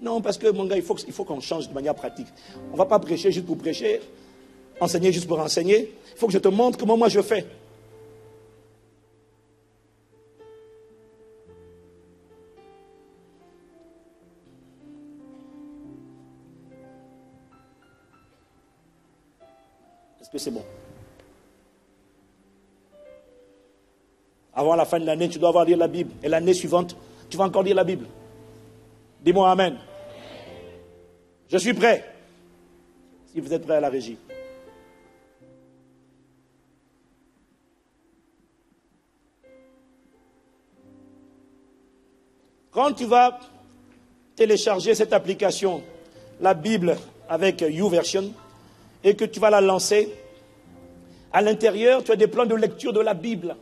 Non, parce que, mon gars, il faut qu'on change de manière pratique. On ne va pas prêcher juste pour prêcher, enseigner juste pour enseigner. Il faut que je te montre comment moi je fais. Est-ce que c'est bon? Avant la fin de l'année, tu dois avoir lire la Bible. Et l'année suivante, tu vas encore lire la Bible. Dis-moi amen. Je suis prêt. Si vous êtes prêt à la régie. Quand tu vas télécharger cette application, la Bible avec YouVersion, et que tu vas la lancer, à l'intérieur, tu as des plans de lecture de la Bible.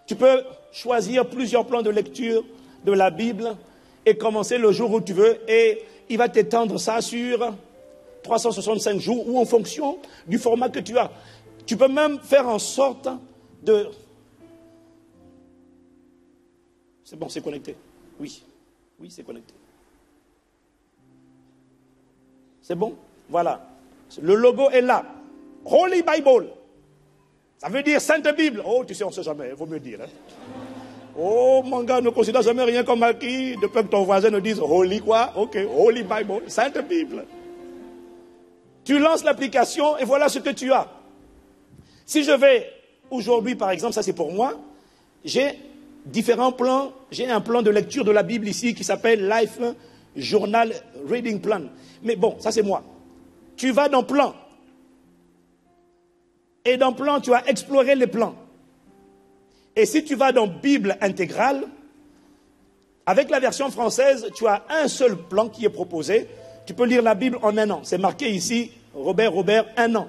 Tu peux choisir plusieurs plans de lecture de la Bible et commencer le jour où tu veux, et il va t'étendre ça sur 365 jours ou en fonction du format que tu as. Tu peux même faire en sorte de... C'est bon, c'est connecté. Oui, oui, c'est connecté. C'est bon? Voilà. Le logo est là. Holy Bible. Ça veut dire Sainte Bible. Oh, tu sais, on ne sait jamais, il vaut mieux dire. Hein. Oh, mon gars, ne considère jamais rien comme acquis. Depuis que ton voisin nous dise Holy quoi? Ok, Holy Bible, Sainte Bible. Tu lances l'application et voilà ce que tu as. Si je vais aujourd'hui, par exemple, ça c'est pour moi, j'ai différents plans. J'ai un plan de lecture de la Bible ici qui s'appelle Life Journal Reading Plan. Mais bon, ça c'est moi. Tu vas dans plan. Et dans plan, tu vas explorer les plans. Et si tu vas dans Bible intégrale, avec la version française, tu as un seul plan qui est proposé. Tu peux lire la Bible en un an. C'est marqué ici, Robert, 1 an.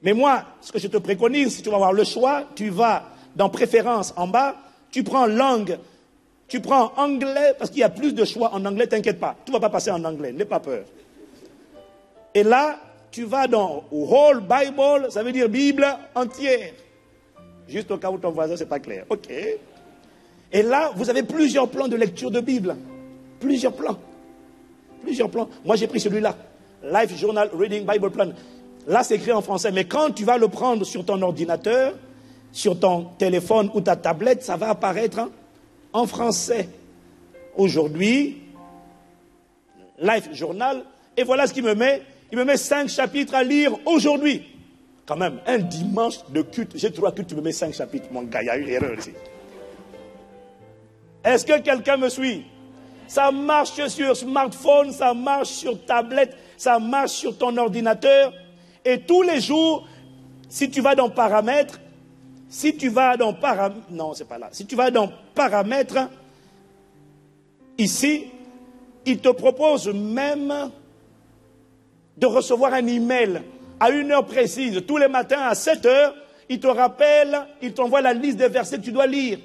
Mais moi, ce que je te préconise, si tu vas avoir le choix, tu vas dans préférences en bas, tu prends langue, tu prends anglais, parce qu'il y a plus de choix en anglais, t'inquiète pas. Tout ne va pas passer en anglais, n'aie pas peur. Et là, tu vas dans Whole Bible, ça veut dire Bible entière. Juste au cas où ton voisin, c'est pas clair. Ok. Et là, vous avez plusieurs plans de lecture de Bible. Plusieurs plans. Plusieurs plans. Moi, j'ai pris celui-là. Life Journal Reading Bible Plan. Là, c'est écrit en français. Mais quand tu vas le prendre sur ton ordinateur, sur ton téléphone ou ta tablette, ça va apparaître en français. Aujourd'hui, Life Journal. Et voilà ce qu'il me met. Il me met 5 chapitres à lire aujourd'hui. Quand même, un dimanche de culte. J'ai 3 cultes, tu me mets 5 chapitres. Mon gars, il y a une erreur ici. Est-ce que quelqu'un me suit? Ça marche sur smartphone, ça marche sur tablette, ça marche sur ton ordinateur. Et tous les jours, si tu vas dans paramètres, si tu vas dans paramètres, ici, il te propose même de recevoir un email à une heure précise. Tous les matins à 7 heures, il te rappelle, il t'envoie la liste des versets que tu dois lire.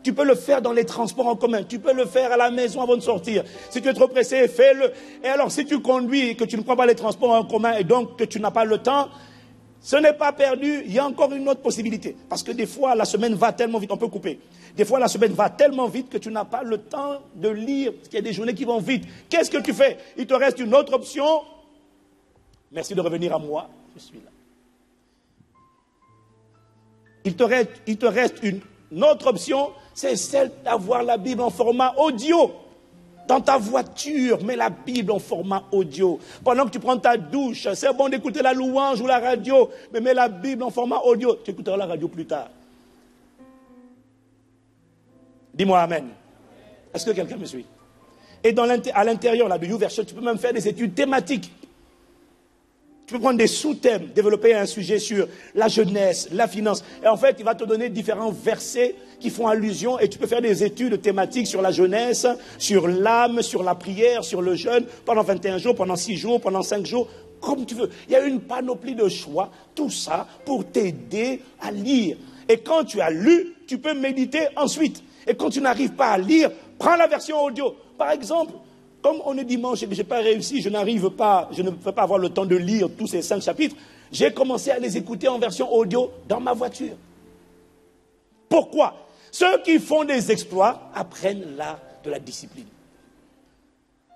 Tu peux le faire dans les transports en commun. Tu peux le faire à la maison avant de sortir. Si tu es trop pressé, fais-le. Et alors, si tu conduis et que tu ne prends pas les transports en commun et donc que tu n'as pas le temps, ce n'est pas perdu. Il y a encore une autre possibilité. Parce que des fois, la semaine va tellement vite. On peut couper. Des fois, la semaine va tellement vite que tu n'as pas le temps de lire. Parce qu'il y a des journées qui vont vite. Qu'est-ce que tu fais? Il te reste une autre option. Merci de revenir à moi. Je suis là. Il te reste une autre option, c'est celle d'avoir la Bible en format audio. Dans ta voiture, mets la Bible en format audio. Pendant que tu prends ta douche, c'est bon d'écouter la louange ou la radio, mais mets la Bible en format audio. Tu écouteras la radio plus tard. Dis-moi Amen. Est-ce que quelqu'un me suit? Et à l'intérieur de YouVersion, tu peux même faire des études thématiques. Tu peux prendre des sous-thèmes, développer un sujet sur la jeunesse, la finance. Et en fait, il va te donner différents versets qui font allusion. Et tu peux faire des études thématiques sur la jeunesse, sur l'âme, sur la prière, sur le jeûne, pendant 21 jours, pendant 6 jours, pendant 5 jours, comme tu veux. Il y a une panoplie de choix, tout ça pour t'aider à lire. Et quand tu as lu, tu peux méditer ensuite. Et quand tu n'arrives pas à lire, prends la version audio. Par exemple, comme on est dimanche et que je n'ai pas réussi, je ne peux pas avoir le temps de lire tous ces 5 chapitres, j'ai commencé à les écouter en version audio dans ma voiture. Pourquoi? Ceux qui font des exploits apprennent l'art de la discipline.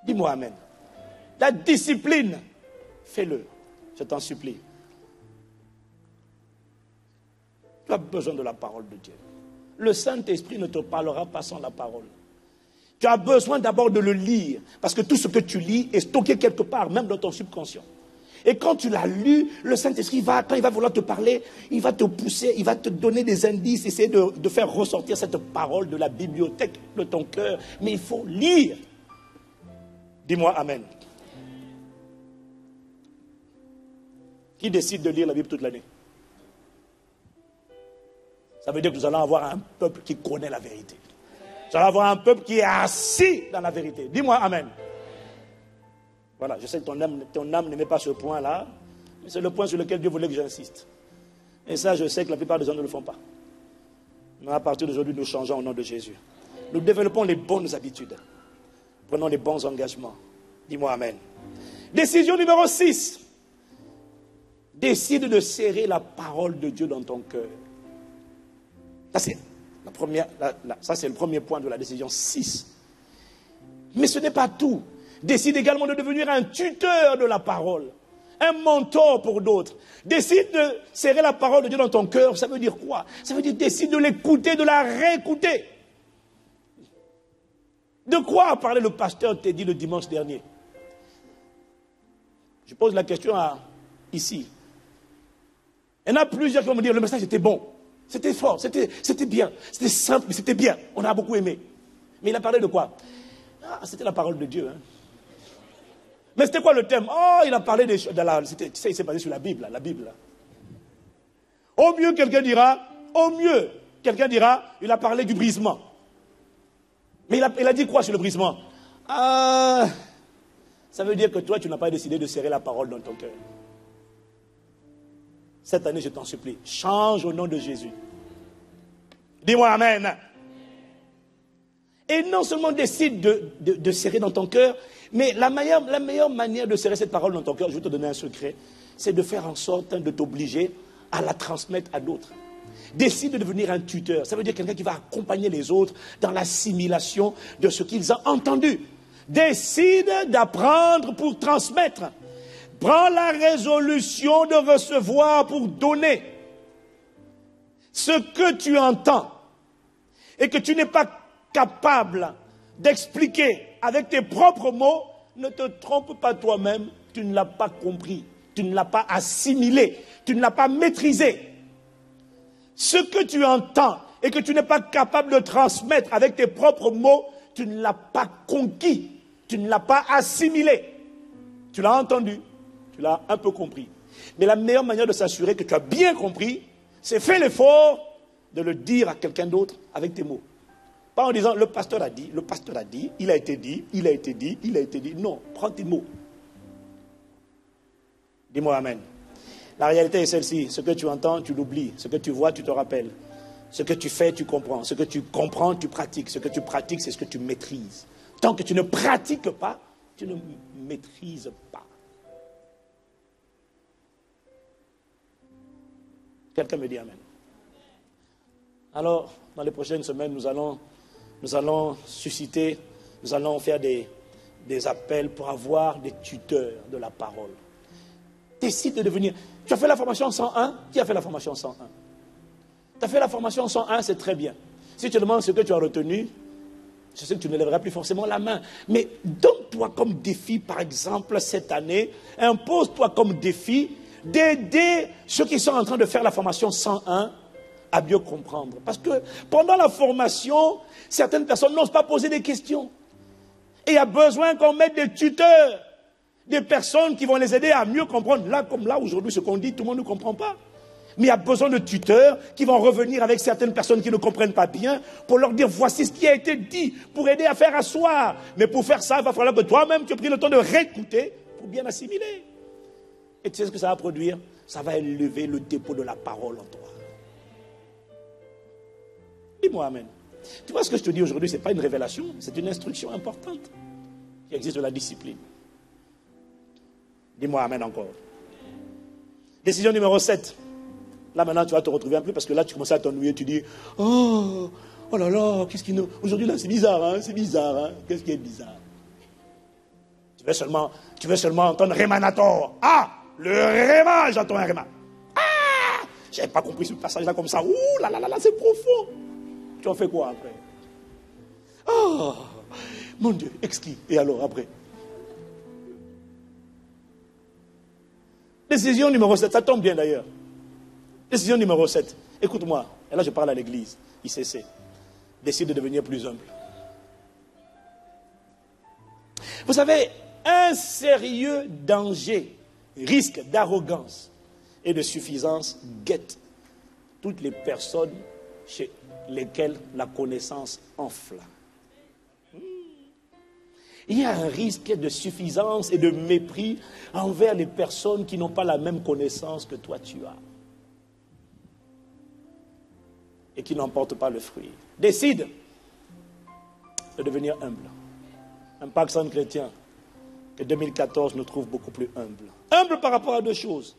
Dis-moi Amen. La discipline, fais-le, je t'en supplie. Tu as besoin de la parole de Dieu. Le Saint-Esprit ne te parlera pas sans la parole. Tu as besoin d'abord de le lire, parce que tout ce que tu lis est stocké quelque part, même dans ton subconscient. Et quand tu l'as lu, le Saint-Esprit quand il va vouloir te parler, il va te pousser, il va te donner des indices, essayer de faire ressortir cette parole de la bibliothèque de ton cœur. Mais il faut lire. Dis-moi Amen. Qui décide de lire la Bible toute l'année? Ça veut dire que nous allons avoir un peuple qui connaît la vérité. Nous allons avoir un peuple qui est assis dans la vérité. Dis-moi Amen. Voilà, je sais que ton âme n'aimait pas ce point-là, mais c'est le point sur lequel Dieu voulait que j'insiste. Et ça, je sais que la plupart des gens ne le font pas. Mais à partir d'aujourd'hui, nous changeons au nom de Jésus. Nous développons les bonnes habitudes. Prenons les bons engagements. Dis-moi Amen. Décision numéro 6. Décide de serrer la parole de Dieu dans ton cœur. Ça, c'est le premier point de la décision 6. Mais ce n'est pas tout. Décide également de devenir un tuteur de la parole. Un mentor pour d'autres. Décide de serrer la parole de Dieu dans ton cœur. Ça veut dire quoi? Ça veut dire décide de l'écouter, de la réécouter. De quoi a parlé le pasteur Teddy le dimanche dernier? Je pose la question ici. Il y en a plusieurs qui vont me dire le message était bon. C'était fort, c'était bien. C'était simple, mais c'était bien. On a beaucoup aimé. Mais il a parlé de quoi? C'était la parole de Dieu. Hein. Mais c'était quoi le thème? Il a parlé des choses. Tu sais, il s'est basé sur la Bible. La Bible. Au mieux, quelqu'un dira, il a parlé du brisement. Mais il a dit quoi sur le brisement? Ça veut dire que toi, tu n'as pas décidé de serrer la parole dans ton cœur. Cette année, je t'en supplie, change au nom de Jésus. Dis-moi Amen. Et non seulement décide de serrer dans ton cœur, mais la meilleure manière de serrer cette parole dans ton cœur, je vais te donner un secret, c'est de faire en sorte de t'obliger à la transmettre à d'autres. Décide de devenir un tuteur. Ça veut dire quelqu'un qui va accompagner les autres dans l'assimilation de ce qu'ils ont entendu. Décide d'apprendre pour transmettre. Prends la résolution de recevoir pour donner. Ce que tu entends et que tu n'es pas capable d'expliquer avec tes propres mots, ne te trompe pas toi-même, tu ne l'as pas compris, tu ne l'as pas assimilé, tu ne l'as pas maîtrisé. Ce que tu entends et que tu n'es pas capable de transmettre avec tes propres mots, tu ne l'as pas conquis, tu ne l'as pas assimilé. Tu l'as entendu, tu l'as un peu compris. Mais la meilleure manière de s'assurer que tu as bien compris, c'est faire l'effort de le dire à quelqu'un d'autre avec tes mots. Pas en disant, le pasteur a dit, il a été dit. Non, prends tes mots. Dis-moi Amen. La réalité est celle-ci. Ce que tu entends, tu l'oublies. Ce que tu vois, tu te rappelles. Ce que tu fais, tu comprends. Ce que tu comprends, tu pratiques. Ce que tu pratiques, c'est ce que tu maîtrises. Tant que tu ne pratiques pas, tu ne maîtrises pas. Quelqu'un me dit Amen. Alors, dans les prochaines semaines, nous allons susciter, nous allons faire des appels pour avoir des tuteurs de la parole. Décide de devenir... Tu as fait la formation 101? Qui a fait la formation 101? Tu as fait la formation 101, c'est très bien. Si tu demandes ce que tu as retenu, je sais que tu ne lèveras plus forcément la main. Mais donne-toi comme défi, par exemple, cette année, impose-toi comme défi d'aider ceux qui sont en train de faire la formation 101 à mieux comprendre. Parce que pendant la formation, certaines personnes n'osent pas poser des questions. Et il y a besoin qu'on mette des tuteurs, des personnes qui vont les aider à mieux comprendre. Là, comme là, aujourd'hui, ce qu'on dit, tout le monde ne comprend pas. Mais il y a besoin de tuteurs qui vont revenir avec certaines personnes qui ne comprennent pas bien pour leur dire, voici ce qui a été dit, pour aider à faire asseoir. Mais pour faire ça, il va falloir que toi-même, tu aies pris le temps de réécouter pour bien assimiler. Et tu sais ce que ça va produire? Ça va élever le dépôt de la parole en toi. Dis-moi Amen. Tu vois ce que je te dis aujourd'hui, ce n'est pas une révélation, c'est une instruction importante qui existe de la discipline. Dis-moi Amen encore. Décision numéro 7. Là maintenant tu vas te retrouver un peu parce que là tu commences à t'ennuyer, tu dis oh là là, qu'est-ce qui nous... Aujourd'hui là c'est bizarre, hein, qu'est-ce qui est bizarre? Tu veux seulement entendre Rémanator. Le Réma, j'entends un Réma. Je n'avais pas compris ce passage-là comme ça. Ouh là là là, c'est profond. Tu en fais quoi après? Mon Dieu, exquis. Et alors après? Décision numéro 7, ça tombe bien d'ailleurs. Décision numéro 7. Écoute-moi, et là je parle à l'église, ICC. Décide de devenir plus humble. Vous savez, un sérieux danger, risque d'arrogance, et de suffisance guette toutes les personnes chez lesquelles la connaissance enfle. Il y a un risque de suffisance et de mépris envers les personnes qui n'ont pas la même connaissance que toi tu as et qui n'en portent pas le fruit. Décide de devenir humble. Un Pakistan chrétien que 2014 nous trouve beaucoup plus humble. Humble par rapport à deux choses.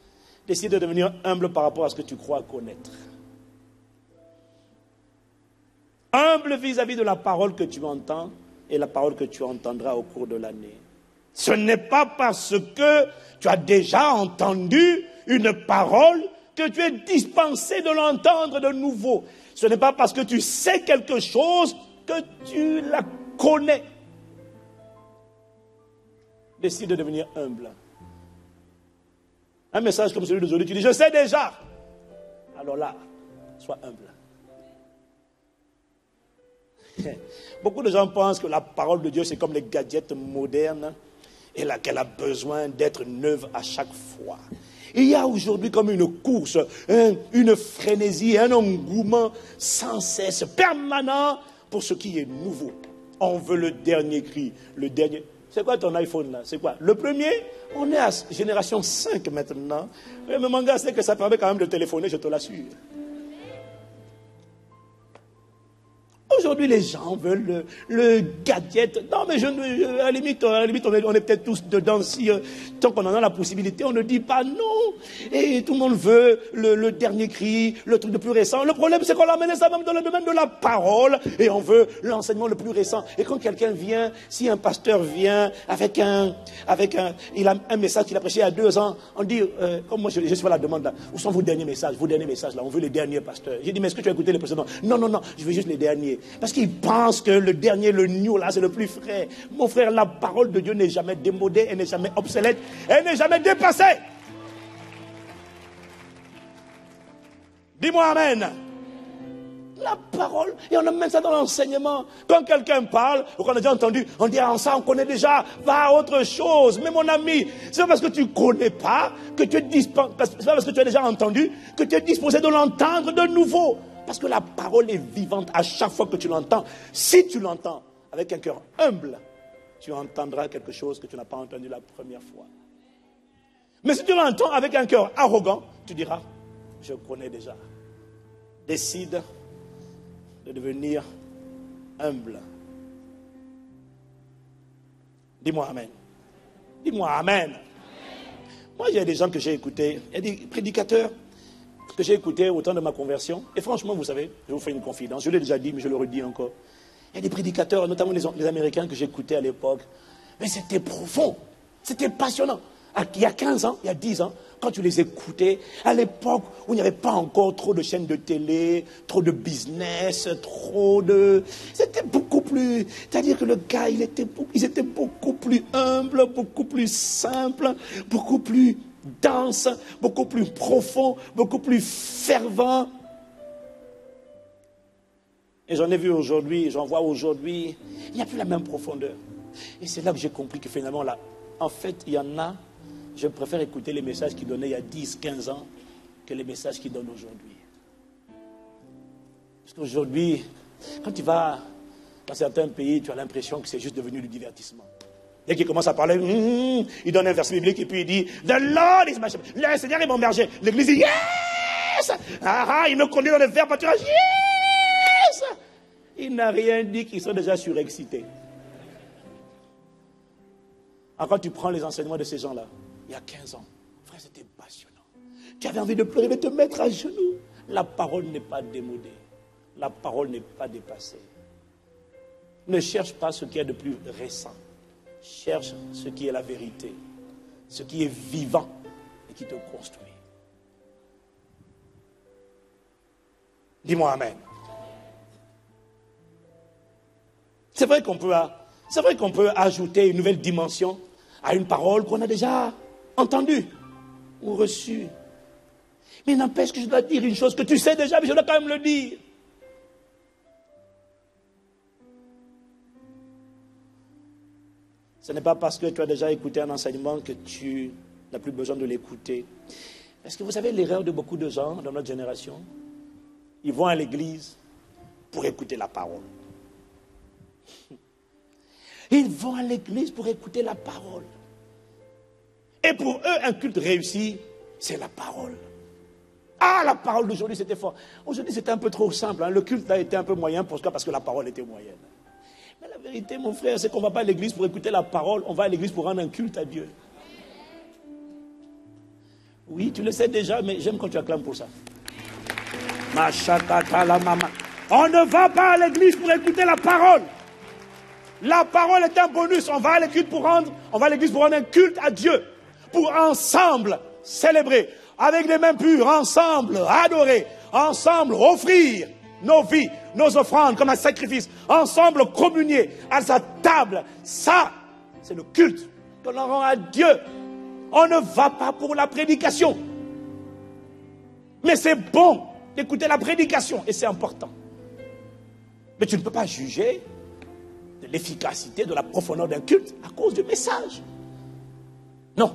Décide de devenir humble par rapport à ce que tu crois connaître. Humble vis-à-vis de la parole que tu entends et la parole que tu entendras au cours de l'année. Ce n'est pas parce que tu as déjà entendu une parole que tu es dispensé de l'entendre de nouveau. Ce n'est pas parce que tu sais quelque chose que tu la connais. Décide de devenir humble. Un message comme celui d'aujourd'hui, tu dis, je sais déjà. Alors là, sois humble. Beaucoup de gens pensent que la parole de Dieu, c'est comme les gadgets modernes et qu'elle a besoin d'être neuve à chaque fois. Il y a aujourd'hui comme une course, une frénésie, un engouement sans cesse, permanent pour ce qui est nouveau. On veut le dernier cri, le dernier... C'est quoi ton iPhone là? C'est quoi? Le premier, on est à génération 5 maintenant. Mais mon gars, c'est que ça permet quand même de téléphoner, je te l'assure. Aujourd'hui, les gens veulent le gadget. Non, mais à la limite on est peut-être tous dedans. Si, tant qu'on en a la possibilité, on ne dit pas non. Et tout le monde veut le dernier cri, le truc le plus récent. Le problème, c'est qu'on l'a amené ça même dans le domaine de la parole. Et on veut l'enseignement le plus récent. Et quand quelqu'un vient, si un pasteur vient il a un message qu'il a prêché il y a 2 ans, on dit, comme moi je suis à la demande là, où sont vos derniers messages là, on veut les derniers pasteurs. J'ai dit, mais est-ce que tu as écouté les précédents? Non, je veux juste les derniers. Parce qu'ils pensent que le dernier, le new, là, c'est le plus frais. Mon frère, la parole de Dieu n'est jamais démodée, elle n'est jamais obsolète, elle n'est jamais dépassée. Dis-moi amen. La parole, et on amène ça dans l'enseignement. Quand quelqu'un parle, ou qu'on a déjà entendu, on dit, ah, ça on connaît déjà, va à autre chose. Mais mon ami, c'est pas parce que tu ne connais pas, que tu es c'est pas parce que tu as déjà entendu, que tu es disposé de l'entendre de nouveau. Parce que la parole est vivante à chaque fois que tu l'entends. Si tu l'entends avec un cœur humble, tu entendras quelque chose que tu n'as pas entendu la première fois. Mais si tu l'entends avec un cœur arrogant, tu diras, je connais déjà. Décide de devenir humble. Dis-moi amen. Dis-moi amen. Moi, il y a des gens que j'ai écoutés, il y a des prédicateurs que j'ai écoutés au temps de ma conversion. Et franchement, vous savez, je vous fais une confidence, je l'ai déjà dit, mais je le redis encore. Il y a des prédicateurs, notamment les Américains que j'écoutais à l'époque. Mais c'était profond, c'était passionnant. Il y a 15 ans, il y a 10 ans, quand tu les écoutais, à l'époque où il n'y avait pas encore trop de chaînes de télé, trop de business, c'était beaucoup plus... C'est-à-dire que le gars, ils étaient beaucoup plus humbles, beaucoup plus simples, beaucoup plus dense, beaucoup plus profond, beaucoup plus fervent. Et j'en ai vu aujourd'hui, j'en vois aujourd'hui, il n'y a plus la même profondeur. Et c'est là que j'ai compris que finalement, là, en fait, il y en a, je préfère écouter les messages qu'ils donnaient il y a 10, 15 ans que les messages qu'ils donnent aujourd'hui. Parce qu'aujourd'hui, quand tu vas dans certains pays, tu as l'impression que c'est juste devenu du divertissement. Dès qu'il commence à parler, il donne un verset biblique et puis il dit, The Lord is my shepherd. Le Seigneur est mon berger. L'église dit, yes! Il me conduit dans le vert pâturage, yes! Il n'a rien dit, qu'ils sont déjà surexcités. Alors quand tu prends les enseignements de ces gens-là, il y a 15 ans, frère, c'était passionnant. Tu avais envie de pleurer, de te mettre à genoux. La parole n'est pas démodée. La parole n'est pas dépassée. Ne cherche pas ce qui est de plus récent. Cherche ce qui est la vérité, ce qui est vivant et qui te construit. Dis-moi amen. C'est vrai qu'on peut ajouter une nouvelle dimension à une parole qu'on a déjà entendue ou reçue. Mais n'empêche que je dois dire une chose que tu sais déjà, mais je dois quand même le dire. Ce n'est pas parce que tu as déjà écouté un enseignement que tu n'as plus besoin de l'écouter. Est-ce que vous savez l'erreur de beaucoup de gens dans notre génération? Ils vont à l'église pour écouter la parole. Ils vont à l'église pour écouter la parole. Et pour eux, un culte réussi, c'est la parole. Ah, la parole d'aujourd'hui, c'était fort. Aujourd'hui, c'était un peu trop simple. Hein. Le culte a été un peu moyen. Pourquoi? Parce que la parole était moyenne. Mais la vérité, mon frère, c'est qu'on ne va pas à l'église pour écouter la parole. On va à l'église pour rendre un culte à Dieu. Oui, tu le sais déjà, mais j'aime quand tu acclames pour ça. On ne va pas à l'église pour écouter la parole. La parole est un bonus. On va à l'église pour rendre un culte à Dieu. Pour ensemble célébrer. Avec les mains pures, ensemble adorer. Ensemble offrir nos vies, nos offrandes comme un sacrifice. Ensemble communier à sa table. Ça, c'est le culte que l'on rend à Dieu. On ne va pas pour la prédication. Mais c'est bon d'écouter la prédication et c'est important. Mais tu ne peux pas juger de l'efficacité, de la profondeur d'un culte à cause du message. Non.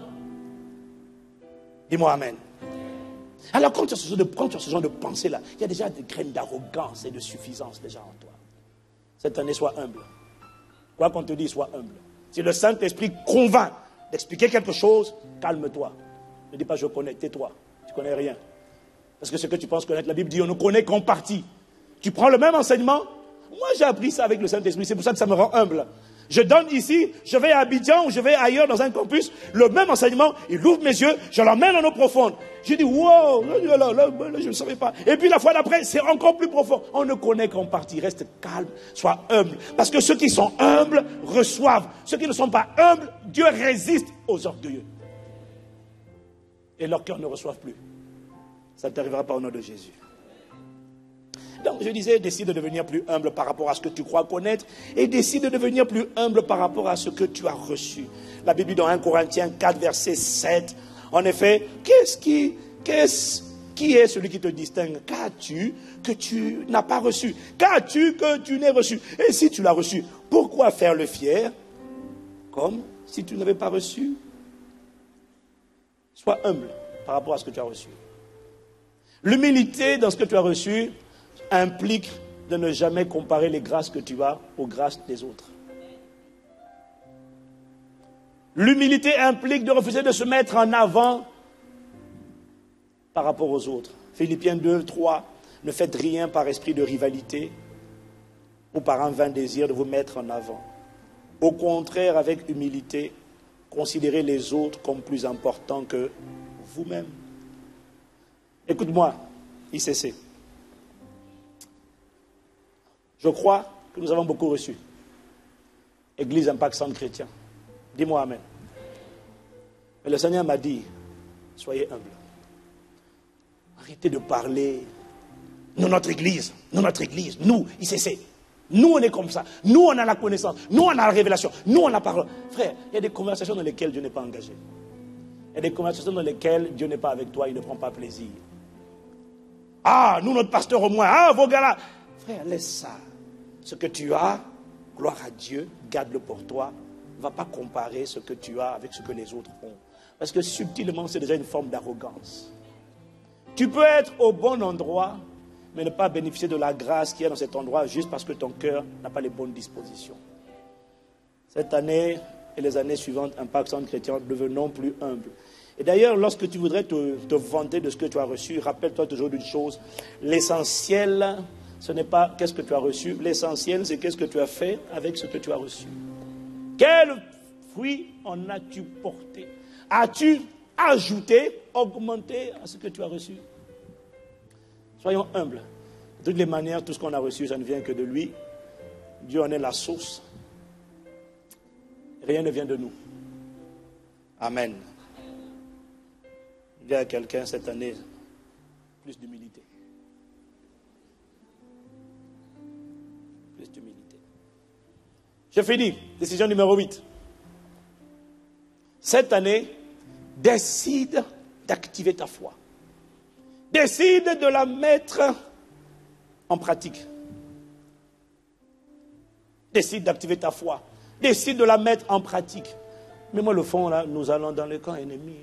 Dis-moi amen. Alors quand tu as ce genre de pensée-là, il y a déjà des graines d'arrogance et de suffisance déjà en toi. Cette année, sois humble. Quoi qu'on te dise, sois humble. Si le Saint-Esprit convainc d'expliquer quelque chose, calme-toi. Ne dis pas je connais, tais-toi. Tu ne connais rien. Parce que ce que tu penses connaître, la Bible dit on ne connaît qu'en partie. Tu prends le même enseignement. Moi j'ai appris ça avec le Saint-Esprit, c'est pour ça que ça me rend humble. Je donne ici, je vais à Abidjan ou je vais ailleurs dans un campus, le même enseignement, il ouvre mes yeux, je l'emmène en eau profonde. Je dis wow, là, je ne savais pas. Et puis la fois d'après, c'est encore plus profond. On ne connaît qu'en partie, reste calme, sois humble. Parce que ceux qui sont humbles reçoivent. Ceux qui ne sont pas humbles, Dieu résiste aux orgueilleux. Et leurs cœurs ne reçoivent plus. Ça ne t'arrivera pas au nom de Jésus. Donc je disais, décide de devenir plus humble par rapport à ce que tu crois connaître et décide de devenir plus humble par rapport à ce que tu as reçu. La Bible dit dans 1 Corinthiens 4, verset 7, en effet, qui est celui qui te distingue? Qu'as-tu que tu n'as pas reçu? Qu'as-tu que tu n'aies reçu? Et si tu l'as reçu, pourquoi faire le fier comme si tu n'avais pas reçu? Sois humble par rapport à ce que tu as reçu. L'humilité dans ce que tu as reçu implique de ne jamais comparer les grâces que tu as aux grâces des autres. L'humilité implique de refuser de se mettre en avant par rapport aux autres. Philippiens 2, 3, ne faites rien par esprit de rivalité ou par un vain désir de vous mettre en avant. Au contraire, avec humilité, considérez les autres comme plus importants que vous-même. Écoute-moi, ICC. Je crois que nous avons beaucoup reçu. Église Impact Centre Chrétien. Dis-moi amen. Mais le Seigneur m'a dit, soyez humbles. Arrêtez de parler. Nous, notre église, nous, ICC. Nous, on est comme ça. Nous, on a la connaissance. Nous, on a la révélation. Nous, on a la parole. Frère, il y a des conversations dans lesquelles Dieu n'est pas engagé. Il y a des conversations dans lesquelles Dieu n'est pas avec toi, il ne prend pas plaisir. Ah, nous, notre pasteur au moins. Ah, vos gars là. Frère, laisse ça. Ce que tu as, gloire à Dieu, garde-le pour toi. Ne va pas comparer ce que tu as avec ce que les autres ont. Parce que subtilement, c'est déjà une forme d'arrogance. Tu peux être au bon endroit, mais ne pas bénéficier de la grâce qu'il y a dans cet endroit juste parce que ton cœur n'a pas les bonnes dispositions. Cette année et les années suivantes, Impact Centre Chrétien, devenons plus humbles. Et d'ailleurs, lorsque tu voudrais te vanter de ce que tu as reçu, rappelle-toi toujours d'une chose, l'essentiel, ce n'est pas qu'est-ce que tu as reçu, l'essentiel c'est qu'est-ce que tu as fait avec ce que tu as reçu. Quel fruit en as-tu porté? As-tu ajouté, augmenté à ce que tu as reçu? Soyons humbles. De toutes les manières, tout ce qu'on a reçu, ça ne vient que de lui. Dieu en est la source. Rien ne vient de nous. Amen. Il y a quelqu'un cette année, plus d'humilité. Plus d'humilité. Je finis. Décision numéro 8. Cette année, décide d'activer ta foi. Décide de la mettre en pratique. Décide d'activer ta foi. Décide de la mettre en pratique. Mais moi, le fond, là, nous allons dans le camp ennemi.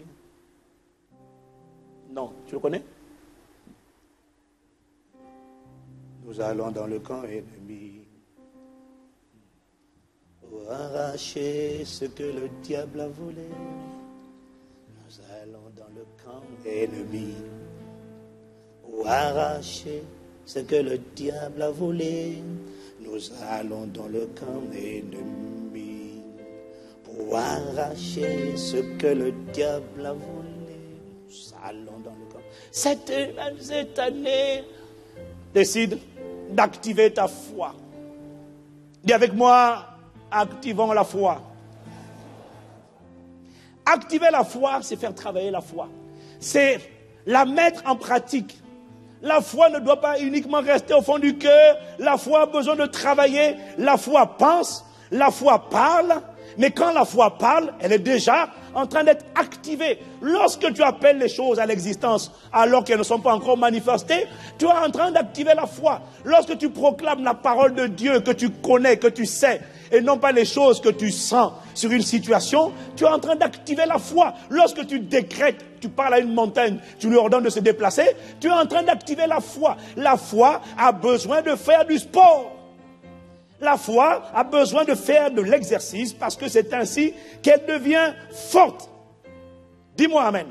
Non, tu le connais? Nous allons dans le camp ennemi pour arracher ce que le diable a volé. Nous allons dans le camp ennemi pour arracher ce que le diable a volé. Nous allons dans le camp ennemi pour arracher ce que le diable a volé. Nous allons dans le camp. Cette année, décide d'activer ta foi. Dis avec moi, activons la foi. Activer la foi, c'est faire travailler la foi. C'est la mettre en pratique. La foi ne doit pas uniquement rester au fond du cœur. La foi a besoin de travailler. La foi pense, la foi parle. Mais quand la foi parle, elle est déjà en train d'être activée. Lorsque tu appelles les choses à l'existence alors qu'elles ne sont pas encore manifestées, tu es en train d'activer la foi. Lorsque tu proclames la parole de Dieu que tu connais, que tu sais, et non pas les choses que tu sens sur une situation, tu es en train d'activer la foi. Lorsque tu décrètes, tu parles à une montagne, tu lui ordonnes de se déplacer, tu es en train d'activer la foi. La foi a besoin de faire du sport. La foi a besoin de faire de l'exercice parce que c'est ainsi qu'elle devient forte. Dis-moi amen.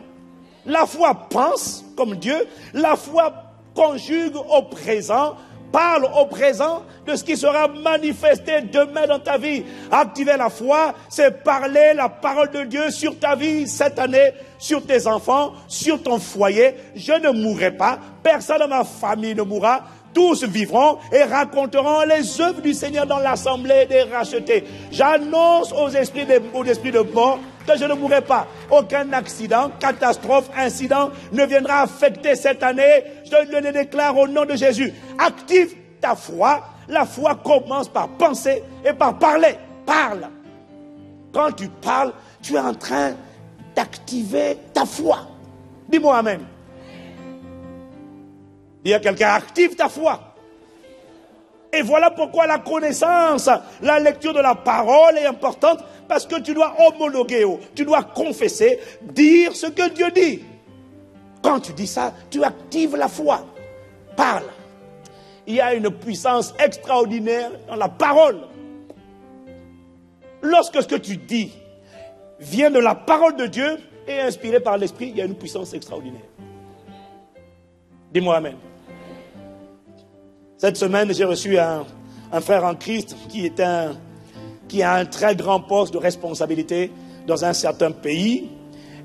La foi pense comme Dieu. La foi conjugue au présent, parle au présent de ce qui sera manifesté demain dans ta vie. Activer la foi, c'est parler la parole de Dieu sur ta vie cette année, sur tes enfants, sur ton foyer. Je ne mourrai pas, personne de ma famille ne mourra. Tous vivront et raconteront les œuvres du Seigneur dans l'assemblée des rachetés. J'annonce aux esprits de mort que je ne mourrai pas. Aucun accident, catastrophe, incident ne viendra affecter cette année. Je le déclare au nom de Jésus. Active ta foi. La foi commence par penser et par parler. Parle. Quand tu parles, tu es en train d'activer ta foi. Dis-moi amen. Dis à quelqu'un, active ta foi. Et voilà pourquoi la connaissance, la lecture de la parole est importante, parce que tu dois homologuer, tu dois confesser, dire ce que Dieu dit. Quand tu dis ça, tu actives la foi. Parle. Il y a une puissance extraordinaire dans la parole. Lorsque ce que tu dis vient de la parole de Dieu et est inspiré par l'Esprit, il y a une puissance extraordinaire. Dis-moi amen. Cette semaine, j'ai reçu un frère en Christ qui a un très grand poste de responsabilité dans un certain pays.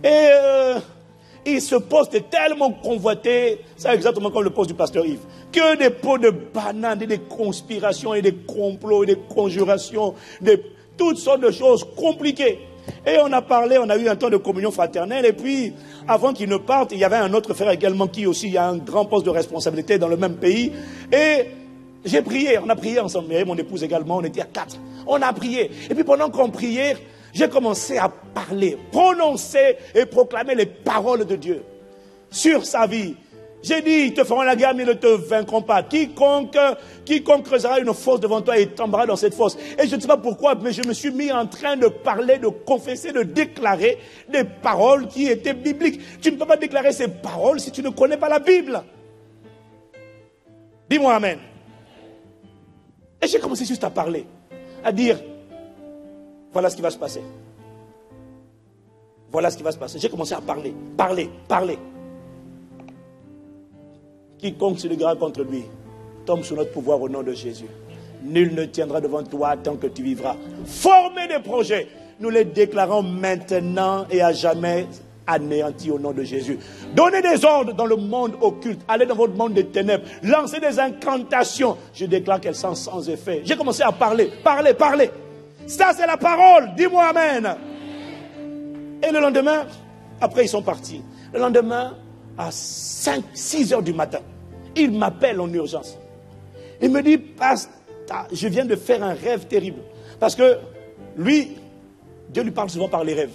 Et ce poste est tellement convoité, c'est exactement comme le poste du pasteur Yves, que des pots de bananes, et des conspirations, et des complots, et des conjurations, toutes sortes de choses compliquées. Et on a parlé, on a eu un temps de communion fraternelle, et puis, avant qu'il ne parte, il y avait un autre frère également qui aussi a un grand poste de responsabilité dans le même pays. Et j'ai prié, on a prié ensemble, et mon épouse également, on était à 4. On a prié. Et puis pendant qu'on priait, j'ai commencé à parler, prononcer et proclamer les paroles de Dieu sur sa vie. J'ai dit, ils te feront la guerre, mais ils ne te vaincront pas. Quiconque creusera une fosse devant toi et tombera dans cette fosse. Et je ne sais pas pourquoi, mais je me suis mis en train de parler, de confesser, de déclarer des paroles qui étaient bibliques. Tu ne peux pas déclarer ces paroles si tu ne connais pas la Bible. Dis-moi amen. Et j'ai commencé juste à parler, à dire, voilà ce qui va se passer. Voilà ce qui va se passer. J'ai commencé à parler. Quiconque se lèvera contre lui tombe sous notre pouvoir au nom de Jésus. Nul ne tiendra devant toi tant que tu vivras. Formez des projets. Nous les déclarons maintenant et à jamais anéantis au nom de Jésus. Donnez des ordres dans le monde occulte. Allez dans votre monde des ténèbres. Lancez des incantations. Je déclare qu'elles sont sans effet. J'ai commencé à parler. Ça, c'est la parole. Dis-moi amen. Et le lendemain, après ils sont partis. Le lendemain, à 6 heures du matin, il m'appelle en urgence. Il me dit, pasteur, je viens de faire un rêve terrible. Parce que lui, Dieu lui parle souvent par les rêves.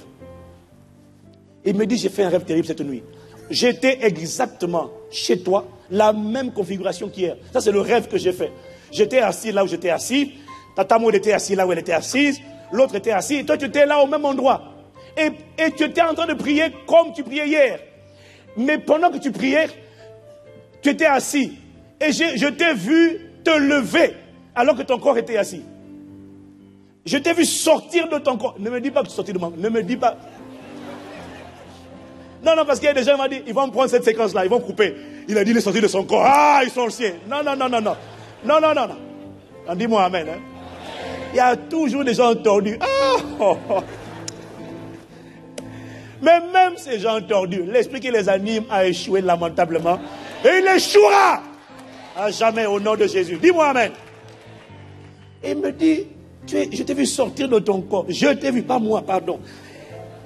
Il me dit, j'ai fait un rêve terrible cette nuit. J'étais exactement chez toi, la même configuration qu'hier. Ça, c'est le rêve que j'ai fait. J'étais assis là où j'étais assis. Tata Maud était assise là où elle était assise. L'autre était assis. Et toi, tu étais là au même endroit. Et tu étais en train de prier comme tu priais hier. Mais pendant que tu priais, tu étais assis. Et je t'ai vu te lever alors que ton corps était assis. Je t'ai vu sortir de ton corps. Ne me dis pas que tu es sorti de mon corps. Ne me dis pas. Non, parce qu'il y a des gens qui m'ont dit, ils vont me prendre cette séquence-là, ils vont couper. Il a dit, il est sorti de son corps. Ah, ils sont le sien. Non. Non, dis-moi amen. Hein. Il y a toujours des gens tordus. Mais même ces gens tordus, l'esprit qui les anime a échoué lamentablement. Et il échouera à jamais au nom de Jésus. Dis-moi amen. Et il me dit, je t'ai vu sortir de ton corps. Je t'ai vu, pas moi, pardon.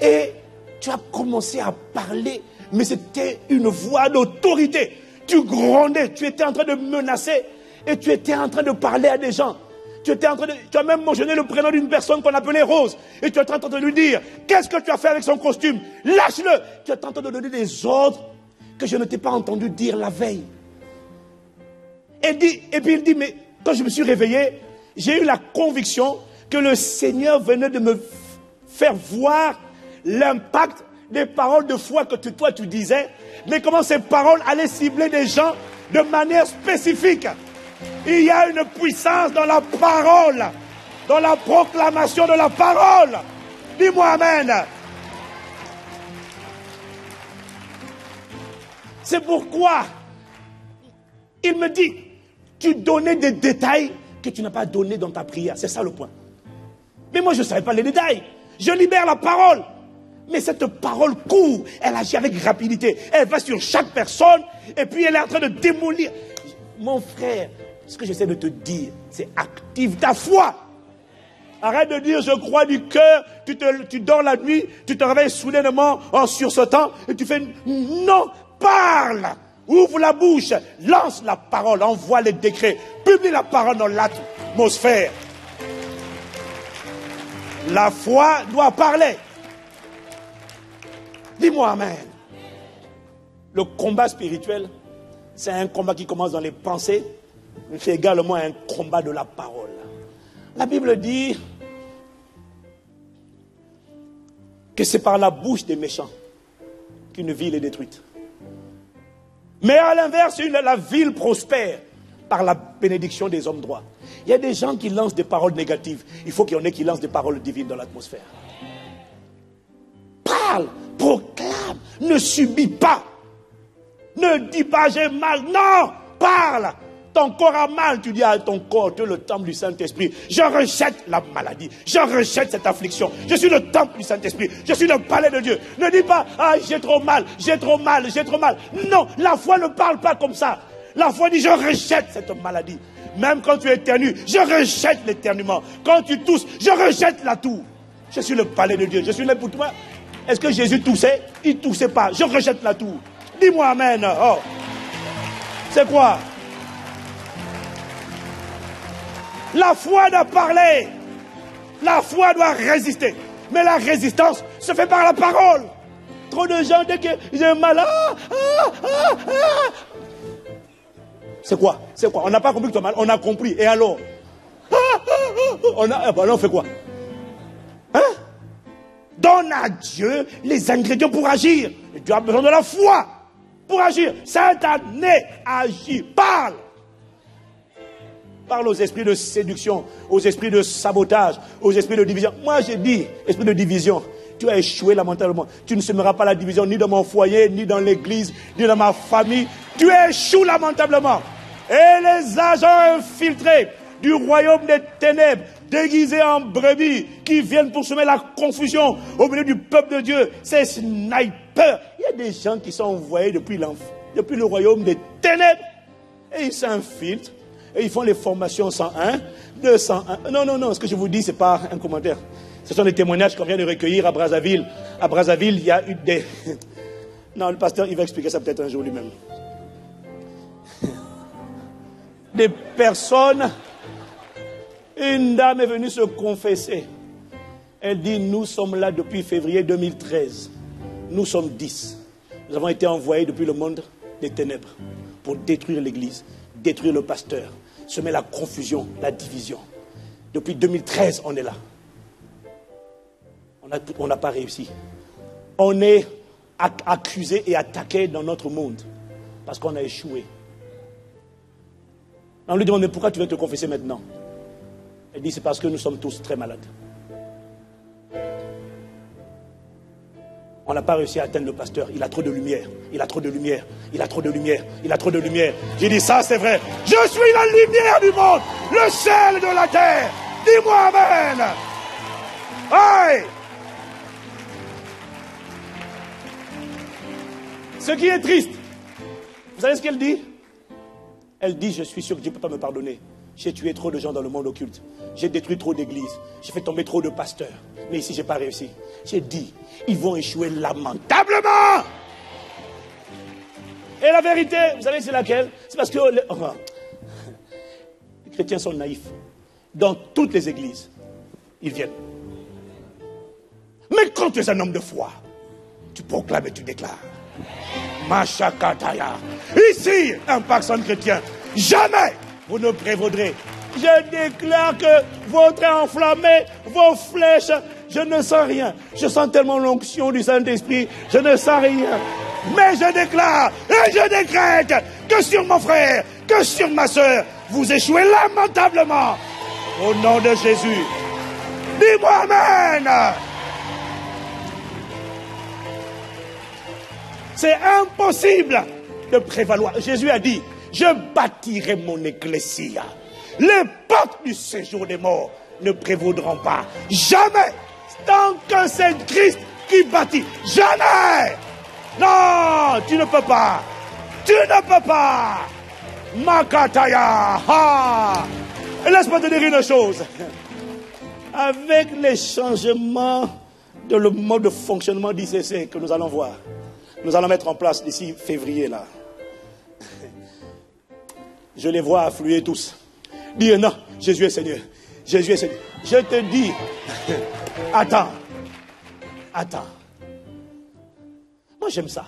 Et tu as commencé à parler, mais c'était une voix d'autorité. Tu grondais, tu étais en train de menacer et tu étais en train de parler à des gens. Tu as même mentionné le prénom d'une personne qu'on appelait Rose. Et tu es en train de lui dire, qu'est-ce que tu as fait avec son costume? Lâche-le. Tu es en train de donner des ordres que je ne t'ai pas entendu dire la veille. Et puis il dit, mais quand je me suis réveillé, j'ai eu la conviction que le Seigneur venait de me faire voir l'impact des paroles de foi que toi tu disais, mais comment ces paroles allaient cibler des gens de manière spécifique. Il y a une puissance dans la parole, dans la proclamation de la parole. Dis-moi amen. C'est pourquoi il me dit, tu donnais des détails que tu n'as pas donnés dans ta prière. C'est ça le point. Mais moi je ne savais pas les détails. Je libère la parole. Mais cette parole court, elle agit avec rapidité. Elle va sur chaque personne et puis elle est en train de démolir. Mon frère, ce que j'essaie de te dire, c'est active ta foi. Arrête de dire je crois du cœur, tu dors la nuit, tu te réveilles soudainement en sursautant et tu fais non, parle, ouvre la bouche, lance la parole, envoie les décrets, publie la parole dans l'atmosphère. La foi doit parler. Dis-moi amen. Le combat spirituel, c'est un combat qui commence dans les pensées, mais c'est également un combat de la parole. La Bible dit que c'est par la bouche des méchants qu'une ville est détruite. Mais à l'inverse, la ville prospère par la bénédiction des hommes droits. Il y a des gens qui lancent des paroles négatives. Il faut qu'il y en ait qui lancent des paroles divines dans l'atmosphère. Parle, proclame, ne subis pas. Ne dis pas j'ai mal. Non, parle. Ton corps a mal, tu dis à ton corps, tu es le temple du Saint-Esprit. Je rejette la maladie, je rejette cette affliction. Je suis le temple du Saint-Esprit, je suis le palais de Dieu. Ne dis pas, ah j'ai trop mal, j'ai trop mal, j'ai trop mal. Non, la foi ne parle pas comme ça. La foi dit, je rejette cette maladie. Même quand tu éternues, je rejette l'éternuement. Quand tu tousses, je rejette la toux. Je suis le palais de Dieu, je suis là pour toi. Est-ce que Jésus toussait? Il ne toussait pas, je rejette la toux. Dis-moi amen. Oh. C'est quoi? La foi doit parler. La foi doit résister. Mais la résistance se fait par la parole. Trop de gens, dès que j'ai mal, c'est quoi? C'est quoi? On n'a pas compris que tu as mal. On a compris. Et alors? On fait quoi? Hein? Donne à Dieu les ingrédients pour agir. Et Dieu a besoin de la foi pour agir. Cette année, agis. Parle. Parle aux esprits de séduction, aux esprits de sabotage, aux esprits de division. Moi, j'ai dit, esprit de division, tu as échoué lamentablement. Tu ne semeras pas la division ni dans mon foyer, ni dans l'église, ni dans ma famille. Tu échoues lamentablement. Et les agents infiltrés du royaume des ténèbres, déguisés en brebis, qui viennent pour semer la confusion au milieu du peuple de Dieu, ces snipers. Il y a des gens qui sont envoyés depuis le royaume des ténèbres, et ils s'infiltrent. Et ils font les formations 101, 201. Non, ce que je vous dis, ce n'est pas un commentaire. Ce sont des témoignages qu'on vient de recueillir à Brazzaville. À Brazzaville, il y a eu des... Non, le pasteur, il va expliquer ça peut-être un jour lui-même. Des personnes... Une dame est venue se confesser. Elle dit, nous sommes là depuis février 2013. Nous sommes 10. Nous avons été envoyés depuis le monde des ténèbres pour détruire l'église, détruire le pasteur, semer la confusion, la division. Depuis 2013, on est là. On n'a pas réussi. On est accusés et attaqués dans notre monde. Parce qu'on a échoué. On lui demande, mais pourquoi tu veux te confesser maintenant? Elle dit, c'est parce que nous sommes tous très malades. On n'a pas réussi à atteindre le pasteur. Il a trop de lumière. Il a trop de lumière. Il a trop de lumière. Il a trop de lumière. J'ai dit, ça c'est vrai. Je suis la lumière du monde. Le sel de la terre. Dis-moi amen. Aïe. Ce qui est triste, vous savez ce qu'elle dit? Elle dit, je suis sûr que Dieu ne peut pas me pardonner. J'ai tué trop de gens dans le monde occulte. J'ai détruit trop d'églises. J'ai fait tomber trop de pasteurs. Mais ici, je n'ai pas réussi. J'ai dit, ils vont échouer lamentablement. Et la vérité, vous savez c'est laquelle? C'est parce que les chrétiens sont naïfs. Dans toutes les églises, ils viennent. Mais quand tu es un homme de foi, tu proclames et tu déclares. Machakataya. Ici, un pacte chrétien, jamais vous ne prévaudrez. Je déclare que votre enflammé, vos flèches, je ne sens rien. Je sens tellement l'onction du Saint-Esprit, je ne sens rien. Mais je déclare et je décrète que sur mon frère, que sur ma soeur, vous échouez lamentablement. Au nom de Jésus. Dis-moi amen. C'est impossible de prévaloir. Jésus a dit, je bâtirai mon ecclésia. Les portes du séjour des morts ne prévaudront pas. Jamais. Tant que c'est Christ qui bâtit. Jamais. Non, tu ne peux pas. Tu ne peux pas. Makataya. Ha. Et laisse-moi te dire une chose. Avec les changements de le mode de fonctionnement d'ICC que nous allons voir, nous allons mettre en place d'ici février là. Je les vois affluer tous. Dire non, Jésus est Seigneur. Jésus est Seigneur. Je te dis, attends. Moi j'aime ça.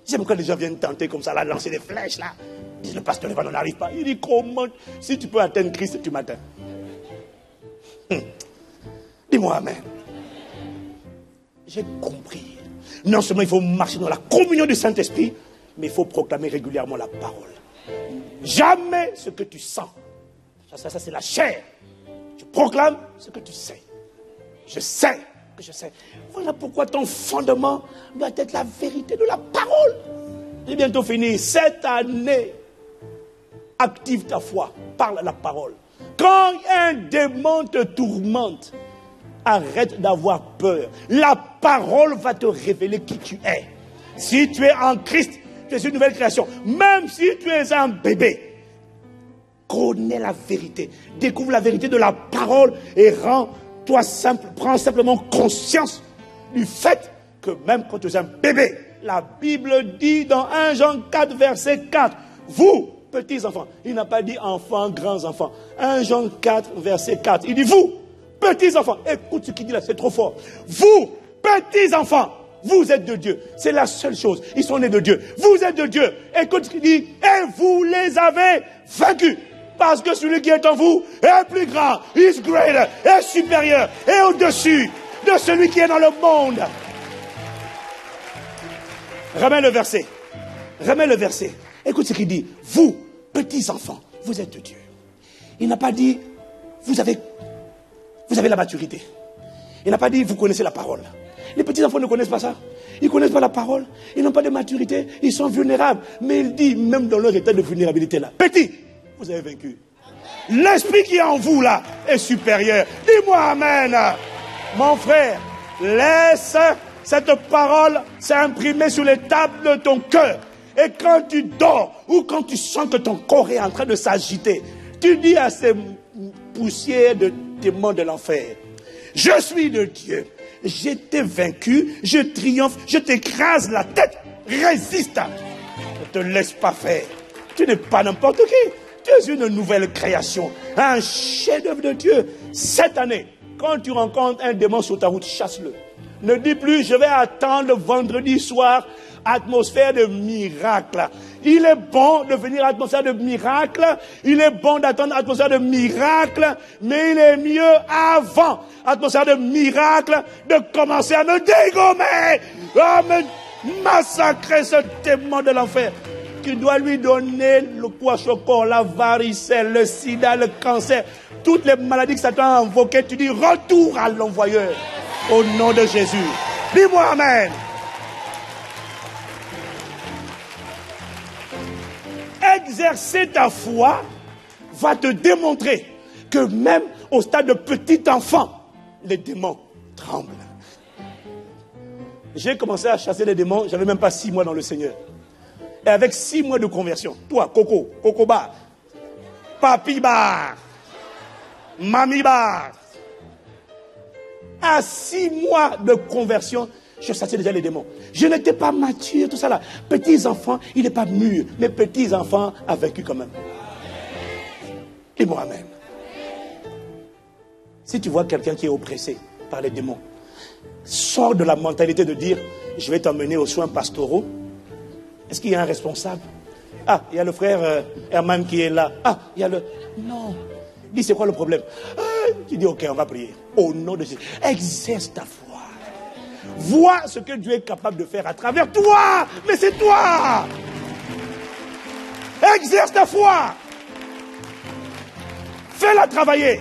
J'aime quand les gens viennent tenter comme ça, là, lancer des flèches là. Ils disent, le pasteur Evan, on n'arrive pas. Il dit, comment? Si tu peux atteindre Christ, tu m'atteins. Dis-moi amen. J'ai compris. Non seulement il faut marcher dans la communion du Saint-Esprit, mais il faut proclamer régulièrement la parole. Jamais ce que tu sens. Ça c'est la chair. Tu proclames ce que tu sais. Je sais que je sais. Voilà pourquoi ton fondement doit être la vérité de la parole. J'ai bientôt fini. Cette année, active ta foi. Parle la parole. Quand un démon te tourmente, arrête d'avoir peur. La parole va te révéler qui tu es. Si tu es en Christ, tu es une nouvelle création. Même si tu es un bébé, connais la vérité. Découvre la vérité de la parole et rends-toi simple. Prends simplement conscience du fait que même quand tu es un bébé, la Bible dit dans 1 Jean 4, verset 4, vous, petits enfants, il n'a pas dit enfants, grands enfants. 1 Jean 4, verset 4, il dit vous, petits enfants, écoute ce qu'il dit là, c'est trop fort. Vous, petits enfants, vous êtes de Dieu. C'est la seule chose. Ils sont nés de Dieu. Vous êtes de Dieu. Écoute ce qu'il dit. Et vous les avez vaincus. Parce que celui qui est en vous est plus grand, is greater, est supérieur, est au-dessus de celui qui est dans le monde. Remets le verset. Remets le verset. Écoute ce qu'il dit. Vous, petits enfants, vous êtes de Dieu. Il n'a pas dit, vous avez la maturité. Il n'a pas dit, vous connaissez la parole. Les petits enfants ne connaissent pas ça. Ils ne connaissent pas la parole. Ils n'ont pas de maturité. Ils sont vulnérables. Mais il dit, même dans leur état de vulnérabilité là, petits, vous avez vaincu. L'esprit qui est en vous là est supérieur. Dis-moi amen. Mon frère, laisse cette parole s'imprimer sur les tables de ton cœur. Et quand tu dors ou quand tu sens que ton corps est en train de s'agiter, tu dis à ces poussières de démons de l'enfer, je suis de Dieu. Je t'ai vaincu, je triomphe, je t'écrase la tête, résiste. Ne te laisse pas faire. Tu n'es pas n'importe qui. Tu es une nouvelle création, un chef-d'œuvre de Dieu. Cette année, quand tu rencontres un démon sur ta route, chasse-le. Ne dis plus, je vais attendre vendredi soir, atmosphère de miracle. Il est bon de venir atmosphère de miracle. Il est bon d'attendre atmosphère de miracle. Mais il est mieux avant atmosphère de miracle de commencer à me dégommer, à me massacrer ce démon de l'enfer qui doit lui donner le poids au corps, la varicelle, le sida, le cancer, toutes les maladies que Satan a invoquées. Tu dis retour à l'envoyeur au nom de Jésus. Dis-moi amen. Exercer ta foi va te démontrer que même au stade de petit enfant, les démons tremblent. J'ai commencé à chasser les démons, j'avais même pas 6 mois dans le Seigneur. Et avec 6 mois de conversion, toi, Coco Bar, Papi Bar, Mami Bar, à 6 mois de conversion, je chassais déjà les démons. Je n'étais pas mature, tout ça là. Petits enfants, il n'est pas mûr, mais petits enfants a vaincu quand même. Dis-moi amen. Si tu vois quelqu'un qui est oppressé par les démons, sors de la mentalité de dire, je vais t'emmener aux soins pastoraux. Est-ce qu'il y a un responsable? Ah, il y a le frère Herman qui est là. Ah, il y a le... Non. Dis, c'est quoi le problème? Tu dis, ok, on va prier. Au nom de Jésus. Exerce ta foi. Vois ce que Dieu est capable de faire à travers toi. Mais c'est toi. Exerce ta foi. Fais-la travailler.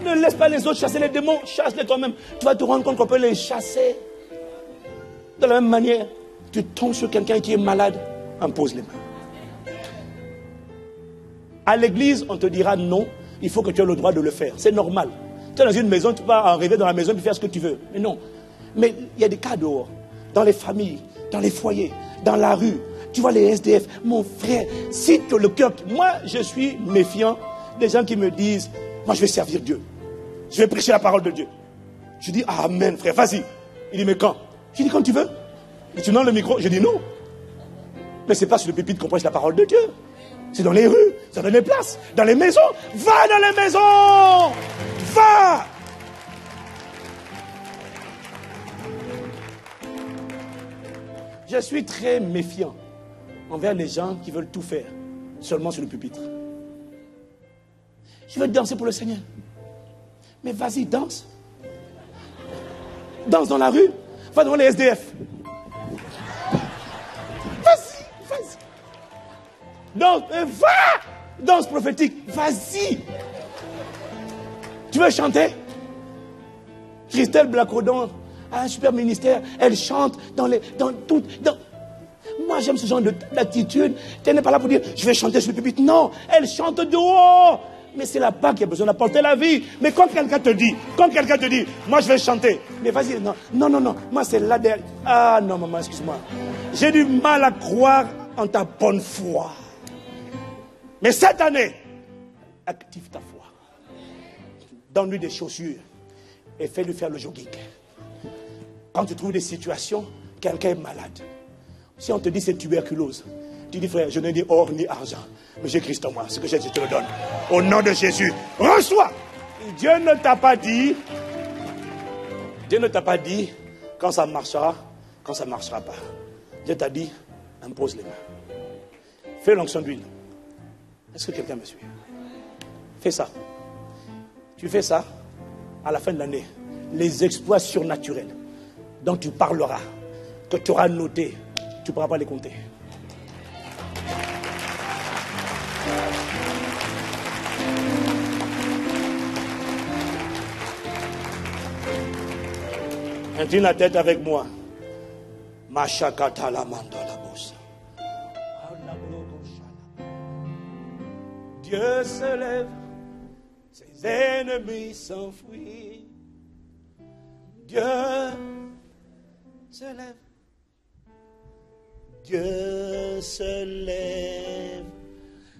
Ne laisse pas les autres chasser les démons. Chasse-les toi-même. Tu vas te rendre compte qu'on peut les chasser. De la même manière, tu tombes sur quelqu'un qui est malade, impose les mains. À l'église, on te dira non, il faut que tu aies le droit de le faire. C'est normal. Tu es dans une maison, tu vas arriver dans la maison et faire ce que tu veux. Mais non. Mais il y a des cas dehors. Dans les familles, dans les foyers, dans la rue. Tu vois les SDF. Mon frère, si tu as le cœur... Moi, je suis méfiant des gens qui me disent, moi je vais servir Dieu. Je vais prêcher la parole de Dieu. Je dis, amen frère, vas-y. Il dit, mais quand? Je dis, quand tu veux. Et tu donnes le micro, je dis non. Mais ce n'est pas sur le pupitre qu'on prêche la parole de Dieu. C'est dans les rues, c'est dans les places, dans les maisons. Va dans les maisons. Va. Je suis très méfiant envers les gens qui veulent tout faire seulement sur le pupitre. Je veux danser pour le Seigneur. Mais vas-y, danse. Danse dans la rue. Va devant les SDF. Vas-y. Danse, va. Danse prophétique. Vas-y. Tu veux chanter? Christelle Blacodon a un super ministère. Elle chante dans tout. Moi, j'aime ce genre d'attitude. Tu n'es pas là pour dire, je vais chanter sur le pupitre. Non, elle chante dehors. Mais c'est là-bas qu'il y a besoin d'apporter la vie. Mais quand quelqu'un te dit, moi je vais chanter. Mais vas-y, non. Moi c'est là derrière. Ah non, maman, excuse-moi. J'ai du mal à croire en ta bonne foi. Mais cette année, active ta foi. Donne-lui des chaussures et fais-lui faire le jogging. Quand tu trouves des situations, quelqu'un est malade. Si on te dit c'est tuberculose, tu dis frère, je n'ai ni or ni argent, mais j'ai Christ en moi. Ce que j'ai, je te le donne. Au nom de Jésus, reçois. Dieu ne t'a pas dit quand ça marchera, quand ça ne marchera pas. Dieu t'a dit, impose les mains. Fais l'onction d'huile. Est-ce que quelqu'un me suit? Fais ça. Tu fais ça, à la fin de l'année, les exploits surnaturels dont tu parleras, que tu auras noté, tu ne pourras pas les compter. Incline la tête avec moi. Machakata la mandola bossa. Dieu se lève, ses ennemis s'enfuient. Dieu se lève. Dieu se lève,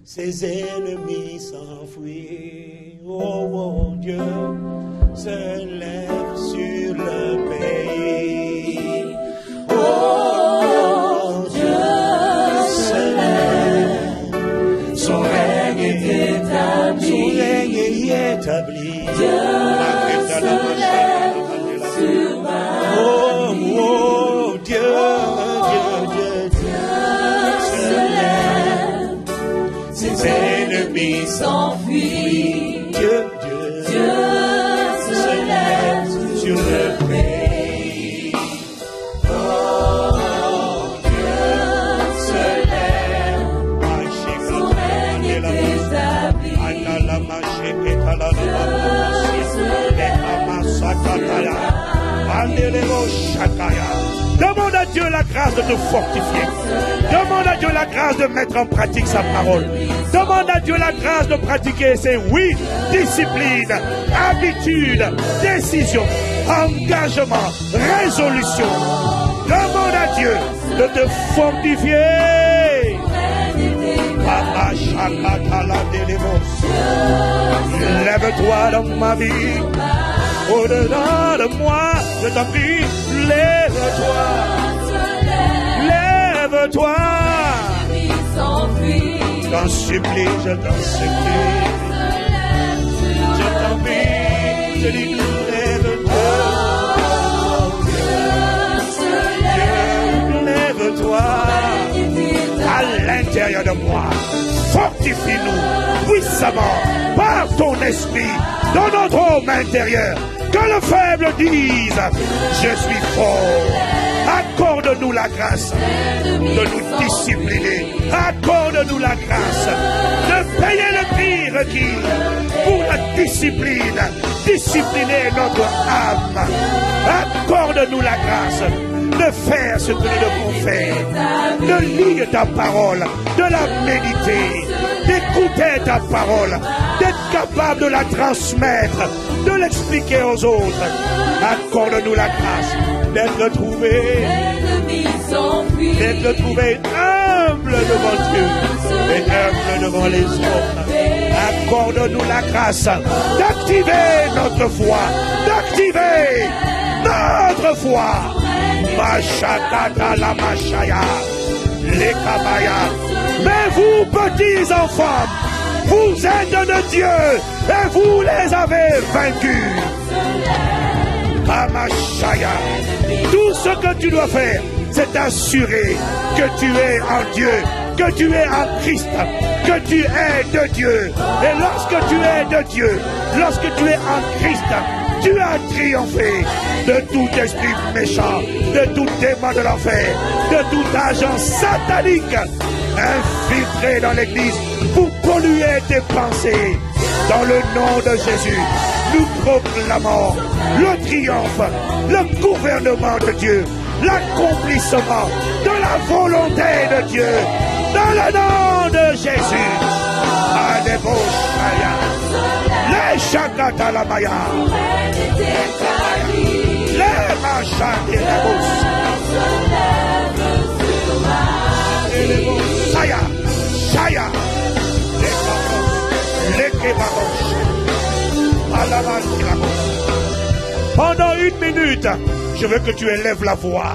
ses ennemis s'enfuient. Oh, Dieu se lève sur le pays. Oh, Dieu se lève, son règne est établi. Dieu se lève sur ma vie. Oh, Dieu ses ennemis s'enfuient. Dieu se lève sur le pays. Oh, Demande à Dieu la grâce de te fortifier. Demande à Dieu la grâce de mettre en pratique sa parole. Demande à Dieu la grâce de pratiquer ses oui, discipline, habitude, décision, engagement, résolution. Demande à Dieu de te fortifier. Lève-toi dans ma vie. Au-delà de moi, je t'en prie, lève-toi. Lève-toi. Je t'en supplie, je t'en supplie. Je t'en prie, je dis lève-toi. Dieu, lève-toi. À l'intérieur de moi, fortifie-nous puissamment par ton esprit dans notre homme intérieur. Que le faible dise, je suis fort. Accorde-nous la grâce de nous discipliner. Accorde-nous la grâce de payer le prix requis pour la discipline. Discipliner notre âme. Accorde-nous la grâce de faire ce que nous devons faire. De lire ta parole, de la méditer, d'écouter ta parole, d'être capable de la transmettre, de l'expliquer aux autres. Accorde-nous la grâce d'être trouvé humble devant Dieu et humble devant les autres. Accorde-nous la grâce d'activer notre foi, d'activer notre foi. Machakata la machaya, les kabaya. Mais vous, petits enfants, vous êtes de Dieu et vous les avez vaincus. Amashaya. Tout ce que tu dois faire, c'est assurer que tu es en Dieu, que tu es en Christ, que tu es de Dieu. Et lorsque tu es de Dieu, lorsque tu es en Christ, tu as triomphé de tout esprit méchant, de tout démon de l'enfer, de tout agent satanique infiltré dans l'église pour polluer tes pensées. Dans le nom de Jésus, nous proclamons le triomphe, le gouvernement de Dieu, l'accomplissement de la volonté de Dieu. Dans le nom de Jésus. Adeboshaya. Les Shakatalamaya. Les Machandelabos. Saya. Saya. Les Kebaros. Pendant 1 minute, je veux que tu élèves la voix.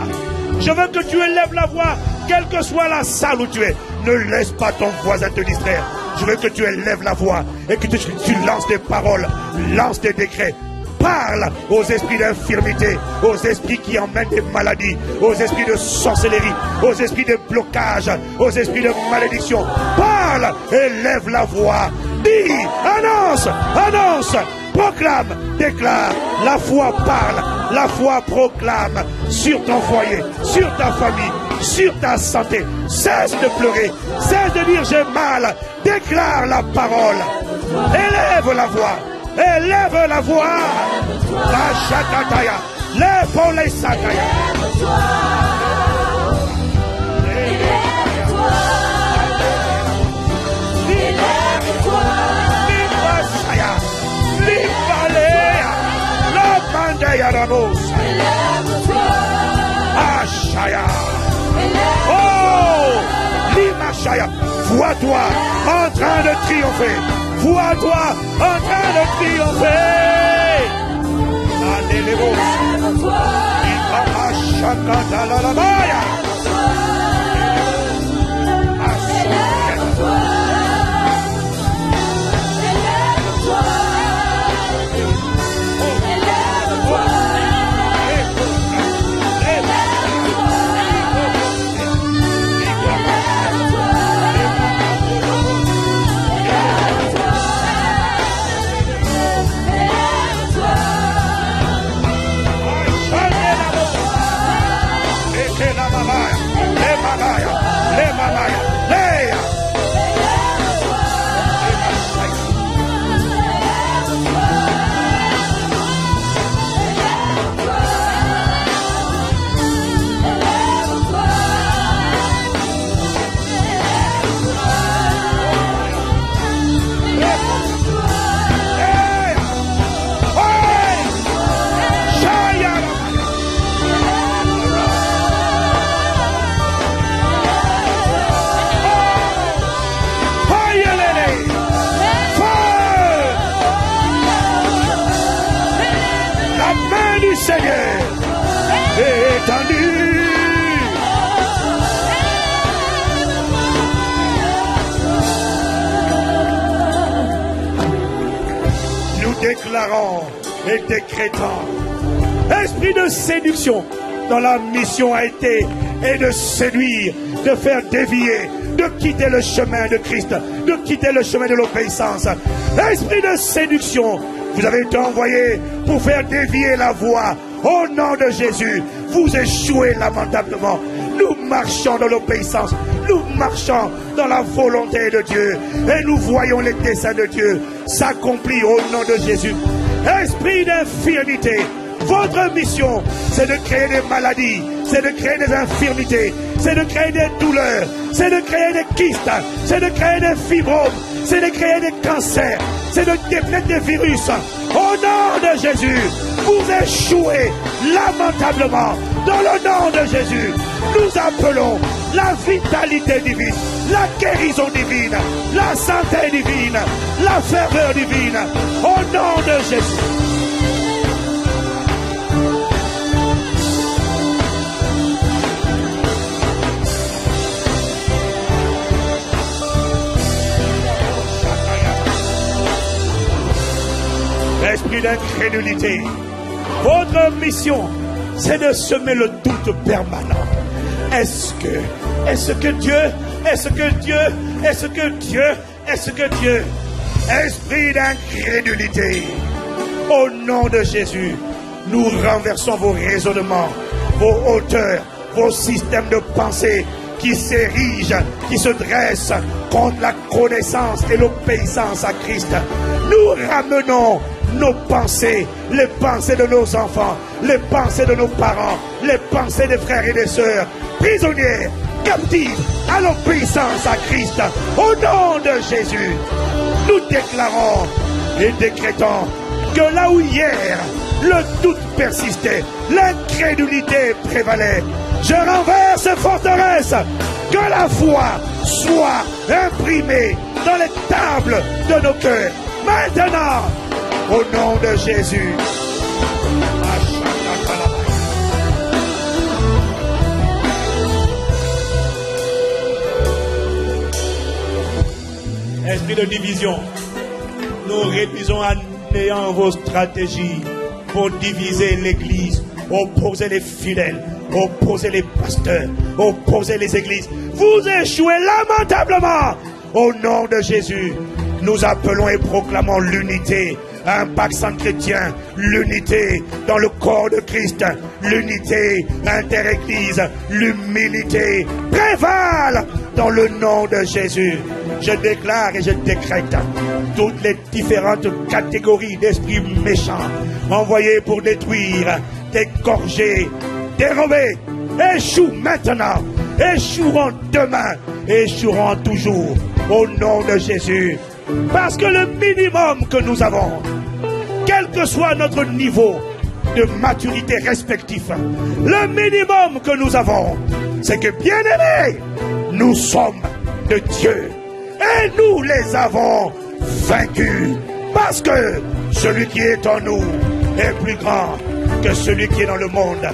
Je veux que tu élèves la voix, quelle que soit la salle où tu es. Ne laisse pas ton voisin te distraire. Je veux que tu élèves la voix et que tu lances des paroles, lances des décrets. Parle aux esprits d'infirmité, aux esprits qui emmènent des maladies, aux esprits de sorcellerie, aux esprits de blocage, aux esprits de malédiction. Parle, élève la voix. Dis, annonce, annonce, proclame, déclare. La foi parle, la foi proclame sur ton foyer, sur ta famille, sur ta santé. Cesse de pleurer, cesse de dire j'ai mal. Déclare la parole. Élève la voix. Élève la voix. La Shakataya. Lève pour les Sakaya. Oh, Limashaya, vois-toi en train de triompher. Vois-toi en train de triompher. Alléluia. main du Seigneur est étendue. Nous déclarons et décrétons, esprit de séduction, dont la mission a été et de séduire, de faire dévier, de quitter le chemin de Christ, de quitter le chemin de l'obéissance. Esprit de séduction, vous avez été envoyé pour faire dévier la voie. Au nom de Jésus, vous échouez lamentablement. Nous marchons dans l'obéissance, nous marchons dans la volonté de Dieu et nous voyons les desseins de Dieu s'accomplir au nom de Jésus. Esprit d'infirmité, votre mission, c'est de créer des maladies, c'est de créer des infirmités, c'est de créer des douleurs, c'est de créer des kystes, c'est de créer des fibromes, c'est de créer des cancers, c'est de déplacer des virus. Au nom de Jésus, vous échouez lamentablement. Dans le nom de Jésus, nous appelons la vitalité divine, la guérison divine, la santé divine, la ferveur divine. Au nom de Jésus. Esprit d'incrédulité, votre mission, c'est de semer le doute permanent. Est-ce que Dieu, esprit d'incrédulité, au nom de Jésus, nous renversons vos raisonnements, vos hauteurs, vos systèmes de pensée qui s'érigent, qui se dressent contre la connaissance et l'obéissance à Christ. Nous ramenons nos pensées, les pensées de nos enfants, les pensées de nos parents, les pensées des frères et des sœurs, prisonnières, captives à l'obéissance à Christ. Au nom de Jésus, nous déclarons et décrétons que là où hier le doute persistait, l'incrédulité prévalait, je renverse ces forteresses, que la foi soit imprimée dans les tables de nos cœurs. Maintenant, au nom de Jésus. Esprit de division, nous réduisons à néant vos stratégies pour diviser l'Église, opposer les fidèles, opposer les pasteurs, opposer les églises. Vous échouez lamentablement. Au nom de Jésus, nous appelons et proclamons l'unité. Impact Centre Chrétien, l'unité dans le corps de Christ, l'unité inter-église, l'humilité prévale dans le nom de Jésus. Je déclare et je décrète toutes les différentes catégories d'esprits méchants envoyés pour détruire, dégorger, dérober, échouent maintenant, échoueront demain, échoueront toujours au nom de Jésus. Parce que le minimum que nous avons, quel que soit notre niveau de maturité respectif, le minimum que nous avons, c'est que, bien-aimés, nous sommes de Dieu. Et nous les avons vaincus. Parce que celui qui est en nous est plus grand que celui qui est dans le monde.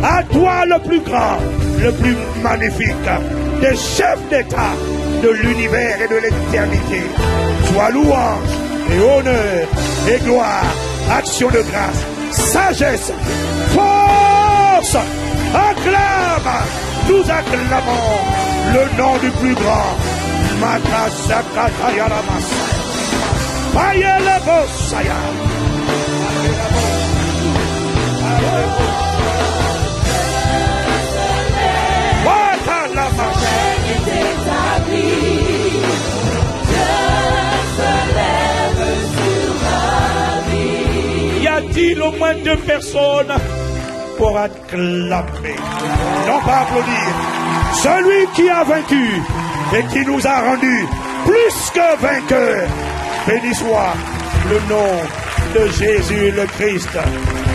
À toi le plus grand, le plus magnifique, des chefs d'État de l'univers et de l'éternité. Soit louange et honneur et gloire, action de grâce, sagesse, force, acclame, nous acclamons le nom du plus grand. Y a-t-il au moins 2 personnes pour acclamer, non pas applaudir, celui qui a vaincu et qui nous a rendus plus que vainqueurs? Béni soit le nom de Jésus le Christ,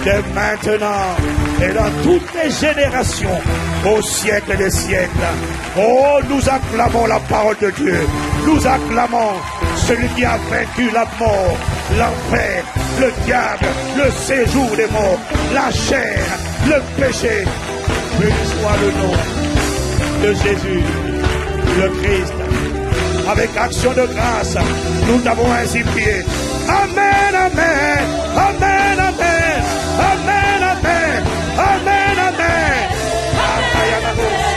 de maintenant et dans toutes les générations, au siècle des siècles. Oh, nous acclamons la parole de Dieu. Nous acclamons celui qui a vaincu la mort, l'enfer, le diable, le séjour des morts, la chair, le péché. Béni soit le nom de Jésus, le Christ. Avec action de grâce, nous t'avons ainsi prié. Amen, amen, amen, amen, amen, amen, amen, amen. Amen.